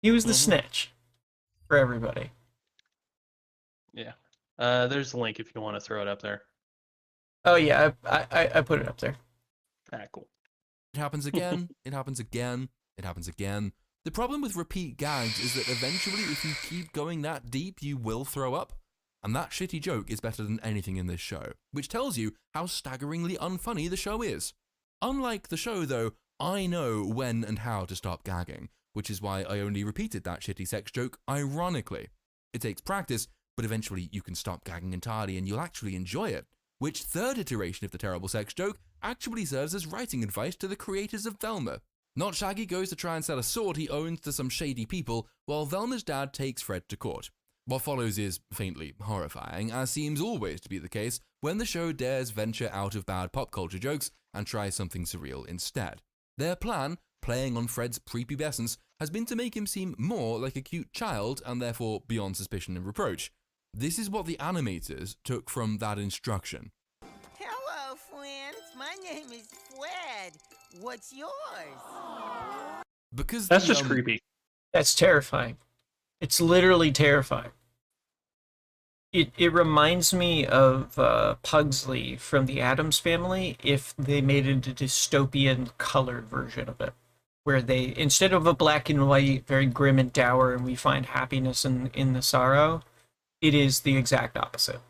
He was the snitch for everybody. Yeah. There's a link if you want to throw it up there. Oh yeah, I put it up there. Cool. It happens again, it happens again, it happens again. The problem with repeat gags is that eventually if you keep going that deep, you will throw up. And that shitty joke is better than anything in this show, which tells you how staggeringly unfunny the show is. Unlike the show though, I know when and how to stop gagging, which is why I only repeated that shitty sex joke ironically. It takes practice, but eventually you can stop gagging entirely and you'll actually enjoy it. Which third iteration of the terrible sex joke actually serves as writing advice to the creators of Velma. Not Shaggy goes to try and sell a sword he owns to some shady people, while Velma's dad takes Fred to court. What follows is faintly horrifying, as seems always to be the case when the show dares venture out of bad pop culture jokes and try something surreal instead. Their plan, playing on Fred's prepubescence, has been to make him seem more like a cute child and therefore beyond suspicion and reproach. This is what the animators took from that instruction. Hello, friends. My name is Fred. What's yours? Because that's just creepy. That's terrifying. It's literally terrifying. It reminds me of Pugsley from the Addams Family if they made it a dystopian colored version of it, where they, instead of a black and white, very grim and dour, and we find happiness in the sorrow, it is the exact opposite.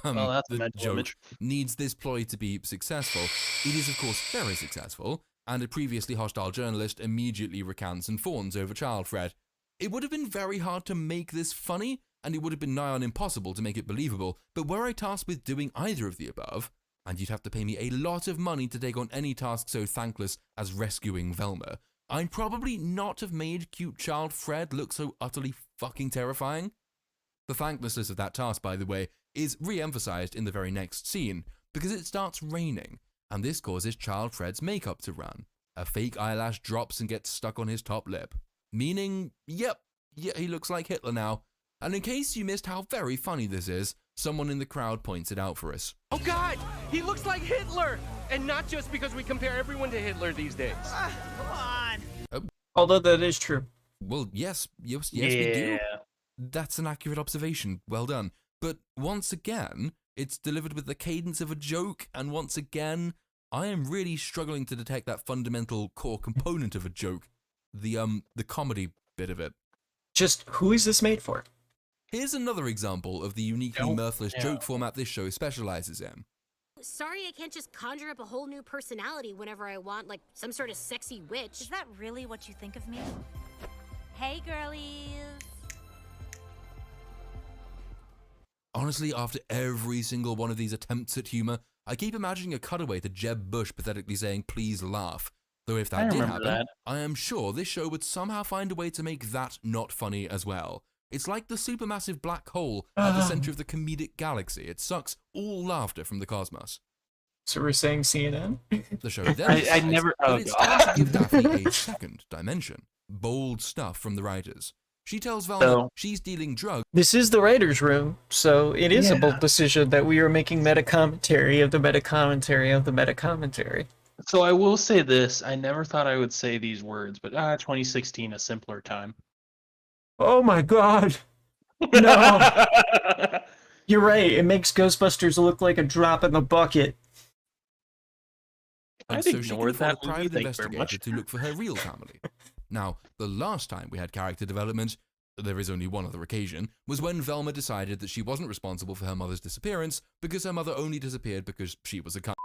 Well, that's the joke needs this ploy to be successful. It is, of course, very successful, and a previously hostile journalist immediately recants and fawns over child Fred. It would have been very hard to make this funny, and it would have been nigh on impossible to make it believable, but were I tasked with doing either of the above, and you'd have to pay me a lot of money to take on any task so thankless as rescuing Velma, I'd probably not have made cute child Fred look so utterly fucking terrifying. The thanklessness of that task, by the way, is re-emphasized in the very next scene, because it starts raining, and this causes child Fred's makeup to run. A fake eyelash drops and gets stuck on his top lip. Meaning, yeah, he looks like Hitler now. And in case you missed how very funny this is, someone in the crowd points it out for us. Oh God! He looks like Hitler! And not just because we compare everyone to Hitler these days. Come on. Although that is true. Well, yes, we do. Yeah. That's an accurate observation. Well done. But once again, it's delivered with the cadence of a joke, and once again, I am really struggling to detect that fundamental core component of a joke, the comedy bit of it. Just who is this made for? Here's another example of the uniquely mirthless joke format this show specializes in. Sorry I can't just conjure up a whole new personality whenever I want, like some sort of sexy witch. Is that really what you think of me? Hey, girlies. Honestly, after every single one of these attempts at humor, I keep imagining a cutaway to Jeb Bush pathetically saying, "Please laugh." Though if that did happen, I am sure this show would somehow find a way to make that not funny as well. It's like the supermassive black hole at the center of the comedic galaxy. It sucks all laughter from the cosmos. So we're saying CNN? The show then I never. but it's time to give Daphne a second dimension. Bold stuff from the writers. She tells Velma she's dealing drugs. This is the writer's room, so it is a bold decision that we are making meta-commentary of the meta-commentary of the meta-commentary. So I will say this. I never thought I would say these words, but 2016, a simpler time. Oh my god! No! You're right, it makes Ghostbusters look like a drop in the bucket. And so she can follow a private investigator to look for her real family. Now, the last time we had character development, there is only one other occasion, was when Velma decided that she wasn't responsible for her mother's disappearance because her mother only disappeared because she was a cunt.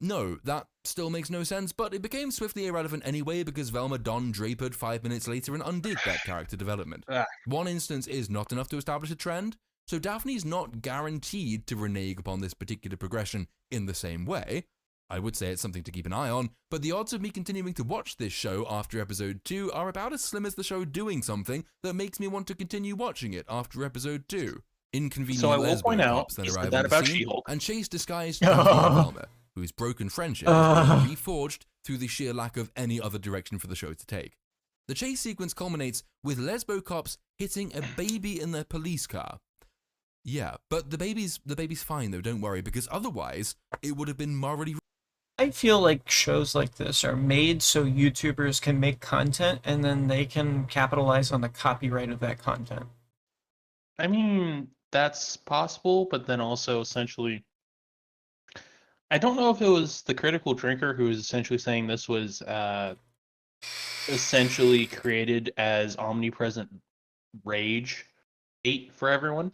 No, that still makes no sense, but it became swiftly irrelevant anyway because Velma Don Drapered 5 minutes later and undid that character development. One instance is not enough to establish a trend, so Daphne's not guaranteed to renege upon this particular progression in the same way. I would say it's something to keep an eye on, but the odds of me continuing to watch this show after episode 2 are about as slim as the show doing something that makes me want to continue watching it after episode 2. Inconvenient lesbian cops then arrive on the scene and chase disguised Velma, whose broken friendship is being reforged through the sheer lack of any other direction for the show to take. The chase sequence culminates with lesbo cops hitting a baby in their police car. Yeah, but the baby's fine though, don't worry, because otherwise it would have been morally. I feel like shows like this are made so YouTubers can make content and then they can capitalize on the copyright of that content. I mean, that's possible, but then also essentially, I don't know if it was the Critical Drinker who was essentially saying this was essentially created as omnipresent rage hate for everyone.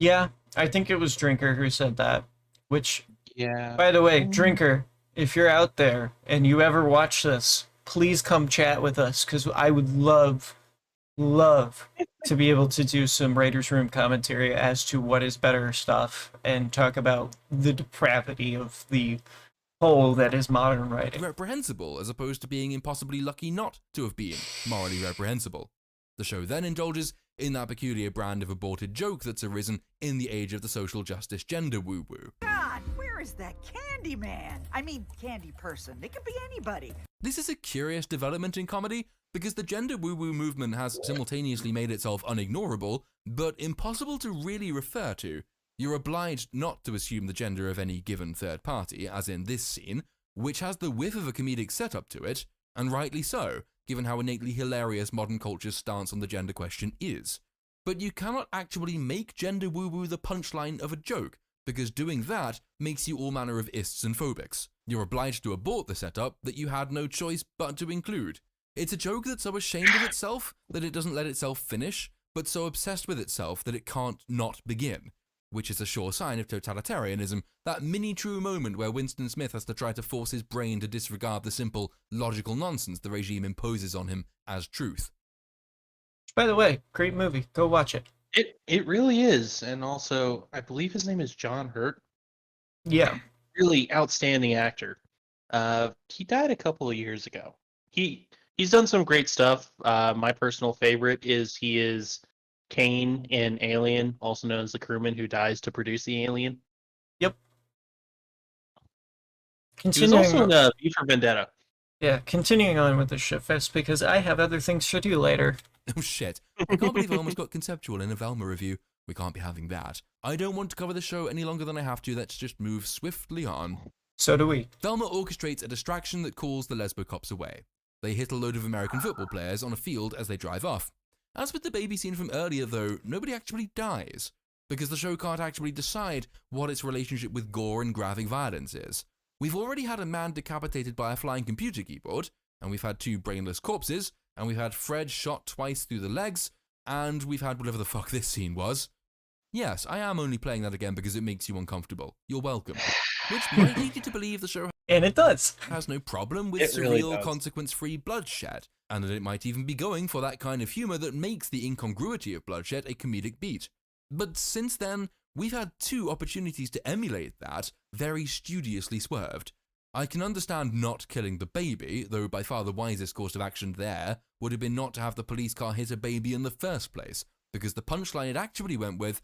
Yeah, I think it was Drinker who said that, which... Yeah. By the way, Drinker, if you're out there and you ever watch this, please come chat with us because I would love to be able to do some Writers' Room commentary as to what is better stuff and talk about the depravity of the whole that is modern writing. Reprehensible as opposed to being impossibly lucky not to have been morally reprehensible. The show then indulges in that peculiar brand of aborted joke that's arisen in the age of the social justice gender woo-woo. God, where is that candy man? I mean, candy person. It could be anybody. This is a curious development in comedy because the gender woo-woo movement has simultaneously made itself unignorable, but impossible to really refer to. You're obliged not to assume the gender of any given third party, as in this scene, which has the whiff of a comedic setup to it, and rightly so, given how innately hilarious modern culture's stance on the gender question is. But you cannot actually make gender woo-woo the punchline of a joke, because doing that makes you all manner of ists and phobics. You're obliged to abort the setup that you had no choice but to include. It's a joke that's so ashamed of itself that it doesn't let itself finish, but so obsessed with itself that it can't not begin, which is a sure sign of totalitarianism, that mini-true moment where Winston Smith has to try to force his brain to disregard the simple, logical nonsense the regime imposes on him as truth. By the way, great movie. Go watch it. It really is, and also, I believe his name is John Hurt. Yeah. Really outstanding actor. He died a couple of years ago. He's done some great stuff. My personal favorite is he is Kane in Alien, also known as the crewman who dies to produce the alien. Yep. He was also in V for Vendetta. Yeah, continuing on with the shitfest because I have other things to do later. Oh shit, I can't believe I almost got conceptual in a Velma review. We can't be having that. I don't want to cover the show any longer than I have to. Let's just move swiftly on. So do we. Velma orchestrates a distraction that calls the lesbo cops away. They hit a load of American football players on a field as they drive off. As with the baby scene from earlier, though, nobody actually dies, because the show can't actually decide what its relationship with gore and graphic violence is. We've already had a man decapitated by a flying computer keyboard, and we've had 2 brainless corpses, and we've had Fred shot twice through the legs, and we've had whatever the fuck this scene was. Yes, I am only playing that again because it makes you uncomfortable. You're welcome. Which might lead you to believe the show And it does. has no problem with It really surreal, does. consequence-free bloodshed, and that it might even be going for that kind of humor that makes the incongruity of bloodshed a comedic beat. But since then, we've had 2 opportunities to emulate that, very studiously swerved. I can understand not killing the baby, though by far the wisest course of action there would have been not to have the police car hit a baby in the first place, because the punchline it actually went with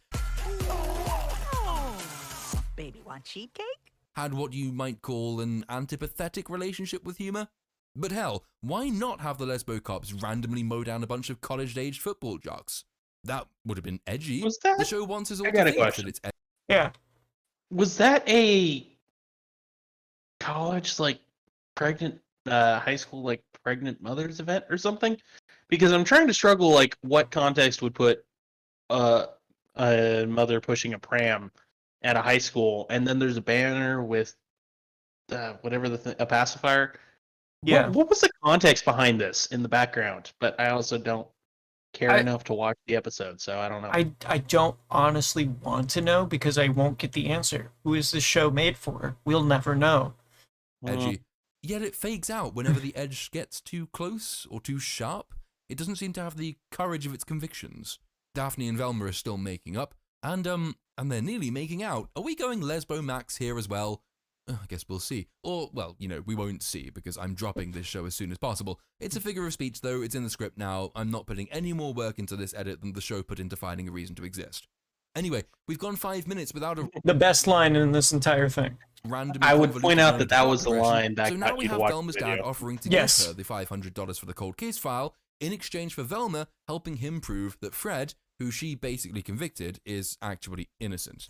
Baby want sheet cake? had what you might call an antipathetic relationship with humor. But hell, why not have the lesbo cops randomly mow down a bunch of college-aged football jocks? That would have been edgy. Was that? The show wants us all I to got a think question. that it's edgy. Yeah. Was that a college, like, pregnant, high school, like, pregnant mothers event or something? Because I'm trying to struggle, like, what context would put a mother pushing a pram at a high school, and then there's a banner with whatever a pacifier. Yeah. What was the context behind this in the background? But I also don't care enough to watch the episode, so I don't know. I don't honestly want to know because I won't get the answer. Who is this show made for? We'll never know. Edgy. Yet it fakes out whenever the edge gets too close or too sharp. It doesn't seem to have the courage of its convictions. Daphne and Velma are still making up, and they're nearly making out. Are we going lesbo max here as well? I guess we'll see. Or, well, we won't see, because I'm dropping this show as soon as possible. It's a figure of speech, though. It's in the script now. I'm not putting any more work into this edit than the show put into finding a reason to exist. Anyway, we've gone 5 minutes without a The best line in this entire thing. random. I would point out that that was the progression. line that So now got we me to have watch Velma's the dad video. offering to Yes. give her the $500 for the cold case file in exchange for Velma helping him prove that Fred, who she basically convicted, is actually innocent.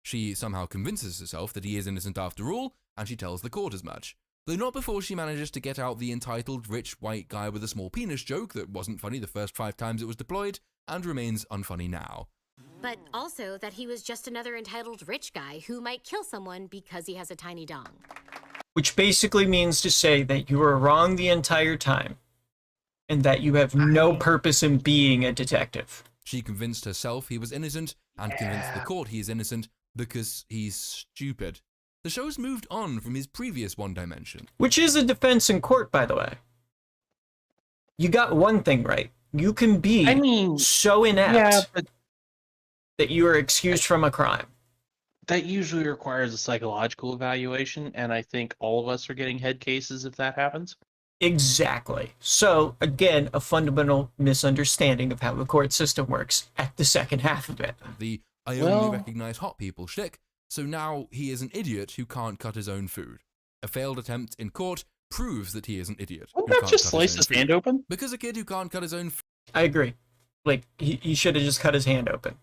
She somehow convinces herself that he is innocent after all, and she tells the court as much. Though not before she manages to get out the entitled rich white guy with a small penis joke that wasn't funny the first 5 times it was deployed, and remains unfunny now. But also that he was just another entitled rich guy who might kill someone because he has a tiny dong. Which basically means to say that you were wrong the entire time. And that you have no purpose in being a detective. She convinced herself he was innocent, and convinced the court he is innocent because he's stupid. The show's moved on from his previous one dimension. Which is a defense in court, by the way. You got one thing right. You can be so inept that you are excused from a crime. That usually requires a psychological evaluation, and I think all of us are getting head cases if that happens. Exactly. So, again, a fundamental misunderstanding of how the court system works at the second half of it. The I only recognize hot people shtick, so now he is an idiot who can't cut his own food. A failed attempt in court proves that he is an idiot. Wouldn't who that can't just cut slice own his food. hand open? Because a kid who can't cut his own food. I agree. Like, he should have just cut his hand open.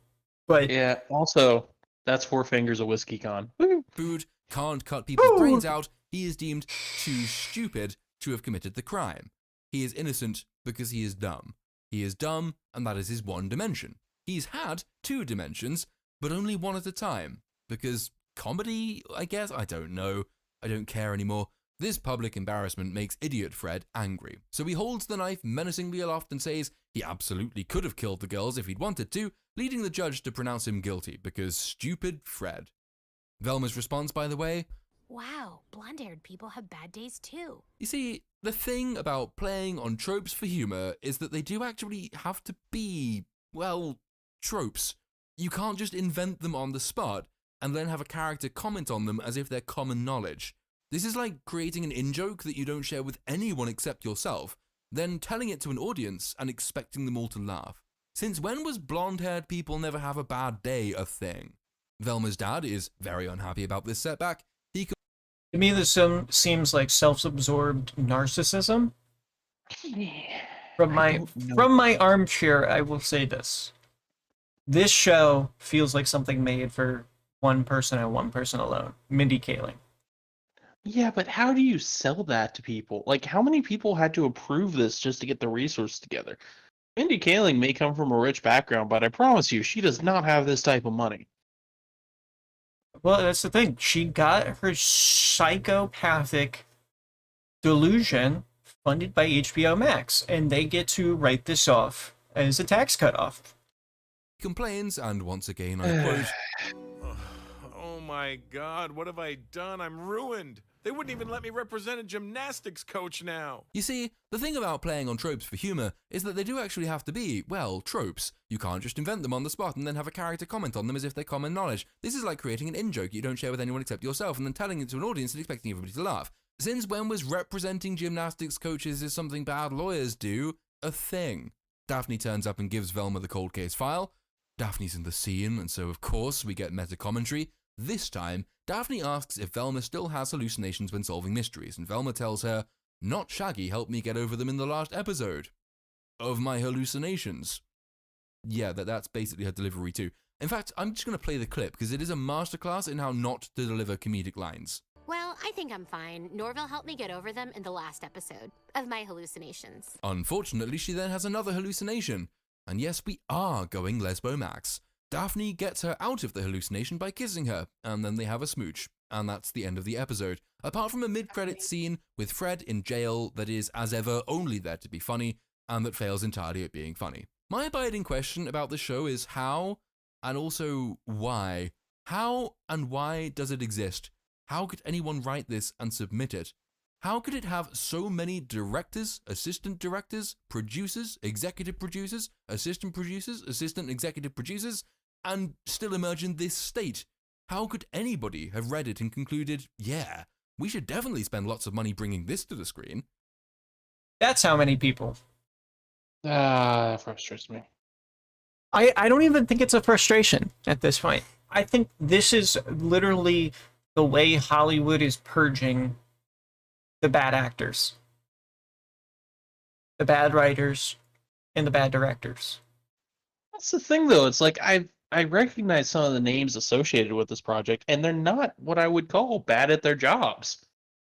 But yeah, also, that's 4 fingers of whiskey con. Food can't cut people's brains out. He is deemed too stupid to have committed the crime. He is innocent because he is dumb. He is dumb, and that is his one dimension. He's had 2 dimensions, but only one at a time. Because comedy, I guess? I don't know. I don't care anymore. This public embarrassment makes idiot Fred angry. So he holds the knife menacingly aloft and says he absolutely could have killed the girls if he'd wanted to, leading the judge to pronounce him guilty because stupid Fred. Velma's response, by the way, Wow, blonde-haired people have bad days too. you see, the thing about playing on tropes for humor is that they do actually have to be, well, tropes. You can't just invent them on the spot and then have a character comment on them as if they're common knowledge. This is like creating an in-joke that you don't share with anyone except yourself, then telling it to an audience and expecting them all to laugh. Since when was blonde-haired people never have a bad day a thing? Velma's dad is very unhappy about this setback. to me, this seems like self-absorbed narcissism. From my armchair, I will say this. This show feels like something made for one person and one person alone. Mindy Kaling. Yeah, but how do you sell that to people? Like, how many people had to approve this just to get the resources together? Mindy Kaling may come from a rich background, but I promise you, she does not have this type of money. Well, that's the thing. She got her psychopathic delusion funded by HBO Max, and they get to write this off as a tax cutoff. He complains, and once again I quote, Oh my god, what have I done? I'm ruined. They wouldn't even let me represent a gymnastics coach now. You see, the thing about playing on tropes for humour is that they do actually have to be, well, tropes. You can't just invent them on the spot and then have a character comment on them as if they're common knowledge. This is like creating an in-joke you don't share with anyone except yourself and then telling it to an audience and expecting everybody to laugh. Since when was representing gymnastics coaches is something bad lawyers do a thing? Daphne turns up and gives Velma the cold case file. Daphne's in the scene, and so of course we get meta-commentary. This time, Daphne asks if Velma still has hallucinations when solving mysteries, and Velma tells her, "Not Shaggy helped me get over them in the last episode." Of my hallucinations. Yeah, that's basically her delivery too. In fact, I'm just going to play the clip, because it is a masterclass in how not to deliver comedic lines. Well, I think I'm fine. Norville helped me get over them in the last episode of my hallucinations. Unfortunately, she then has another hallucination. And yes, we are going Lesbo Max. Daphne gets her out of the hallucination by kissing her, and then they have a smooch. And that's the end of the episode. Apart from a mid-credits scene with Fred in jail that is, as ever, only there to be funny, and that fails entirely at being funny. My abiding question about the show is how, and also why. How and why does it exist? How could anyone write this and submit it? How could it have so many directors, assistant directors, producers, executive producers, assistant executive producers, and still emerge in this state? How could anybody have read it and concluded, yeah, we should definitely spend lots of money bringing this to the screen? That's how many people. That frustrates me. I don't even think it's a frustration at this point. I think this is literally the way Hollywood is purging the bad actors, the bad writers, and the bad directors. That's the thing, though. It's like I recognize some of the names associated with this project, and they're not what I would call bad at their jobs.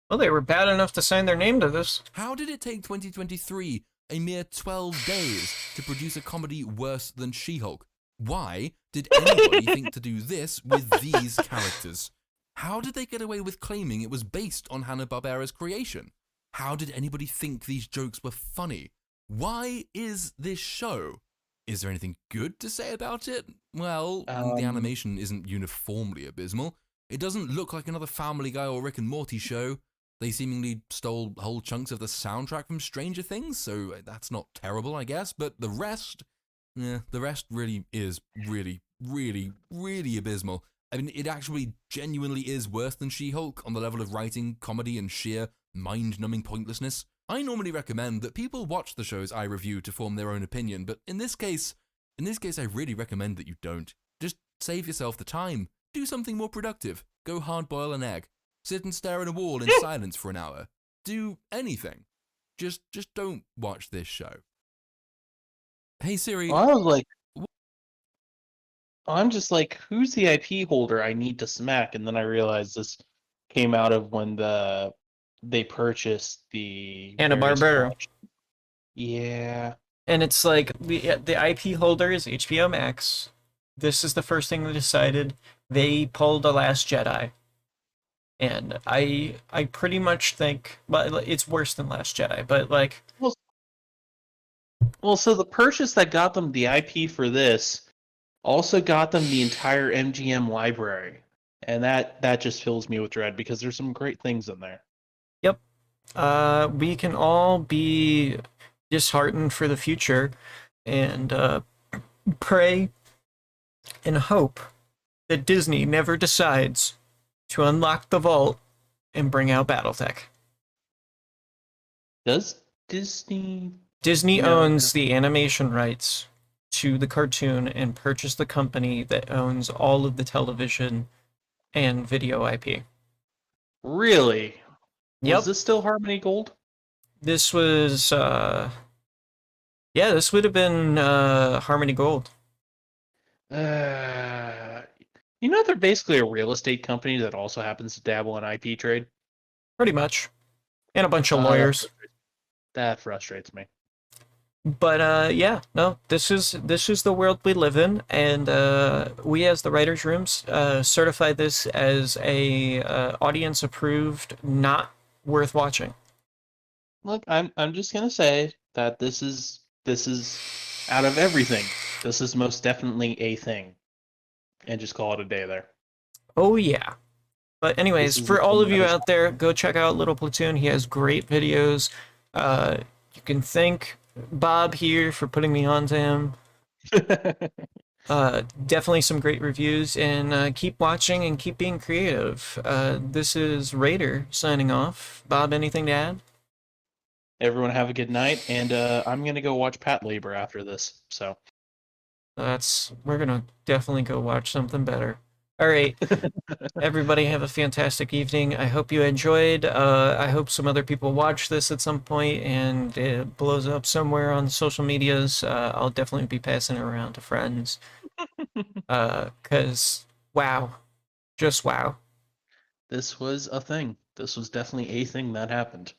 Well, they were bad enough to sign their name to this. How did it take 2023, a mere 12 days, to produce a comedy worse than She-Hulk? Why did anybody think to do this with these characters? How did they get away with claiming it was based on Hanna-Barbera's creation? How did anybody think these jokes were funny? Why is this show? Is there anything good to say about it? Well, the animation isn't uniformly abysmal. It doesn't look like another Family Guy or Rick and Morty show. They seemingly stole whole chunks of the soundtrack from Stranger Things, so that's not terrible, I guess. But the rest really is really, really, really abysmal. I mean, it actually genuinely is worse than She-Hulk on the level of writing, comedy, and sheer mind-numbing pointlessness. I normally recommend that people watch the shows I review to form their own opinion, but in this case, I really recommend that you don't. Just save yourself the time. Do something more productive. Go hard-boil an egg. Sit and stare at a wall in silence for an hour. Do anything. Just don't watch this show. Hey Siri. Well, I was like, I'm just like, who's the IP holder I need to smack? And then I realized this came out of when they purchased the Hanna-Barbera. Yeah. And it's like the IP holder is HBO Max. This is the first thing they decided. They pulled The Last Jedi. And I pretty much think, well, it's worse than Last Jedi, but like... Well, so the purchase that got them the IP for this also got them the entire MGM library. And that just fills me with dread because there's some great things in there. Yep. We can all be disheartened for the future and pray and hope that Disney never decides to unlock the vault and bring out Battletech. Does Disney... Disney owns the animation rights to the cartoon and purchased the company that owns all of the television and video IP. Really? Yep. Was this still Harmony Gold? This was, this would have been Harmony Gold. You know, they're basically a real estate company that also happens to dabble in IP trade. Pretty much. And a bunch of That lawyers. that frustrates me. But yeah, no, this is the world we live in, and we as the writers' rooms certify this as a audience approved, not worth watching. Look, I'm just gonna say that this is out of everything, this is most definitely a thing, and just call it a day there. Oh yeah. But anyways, This is for the all thing of you that is- out there, go check out Little Platoon. He has great videos. You can thank Bob here for putting me on to him. Definitely some great reviews, and keep watching and keep being creative. This is Raider signing off. Bob, anything to add? Everyone have a good night, and I'm gonna go watch Pat Labor after this. So We're gonna definitely go watch something better. All right, everybody have a fantastic evening. I hope you enjoyed. I hope some other people watch this at some point and it blows up somewhere on the social medias. I'll definitely be passing it around to friends. 'Cause wow, just wow. this was a thing. This was definitely a thing that happened.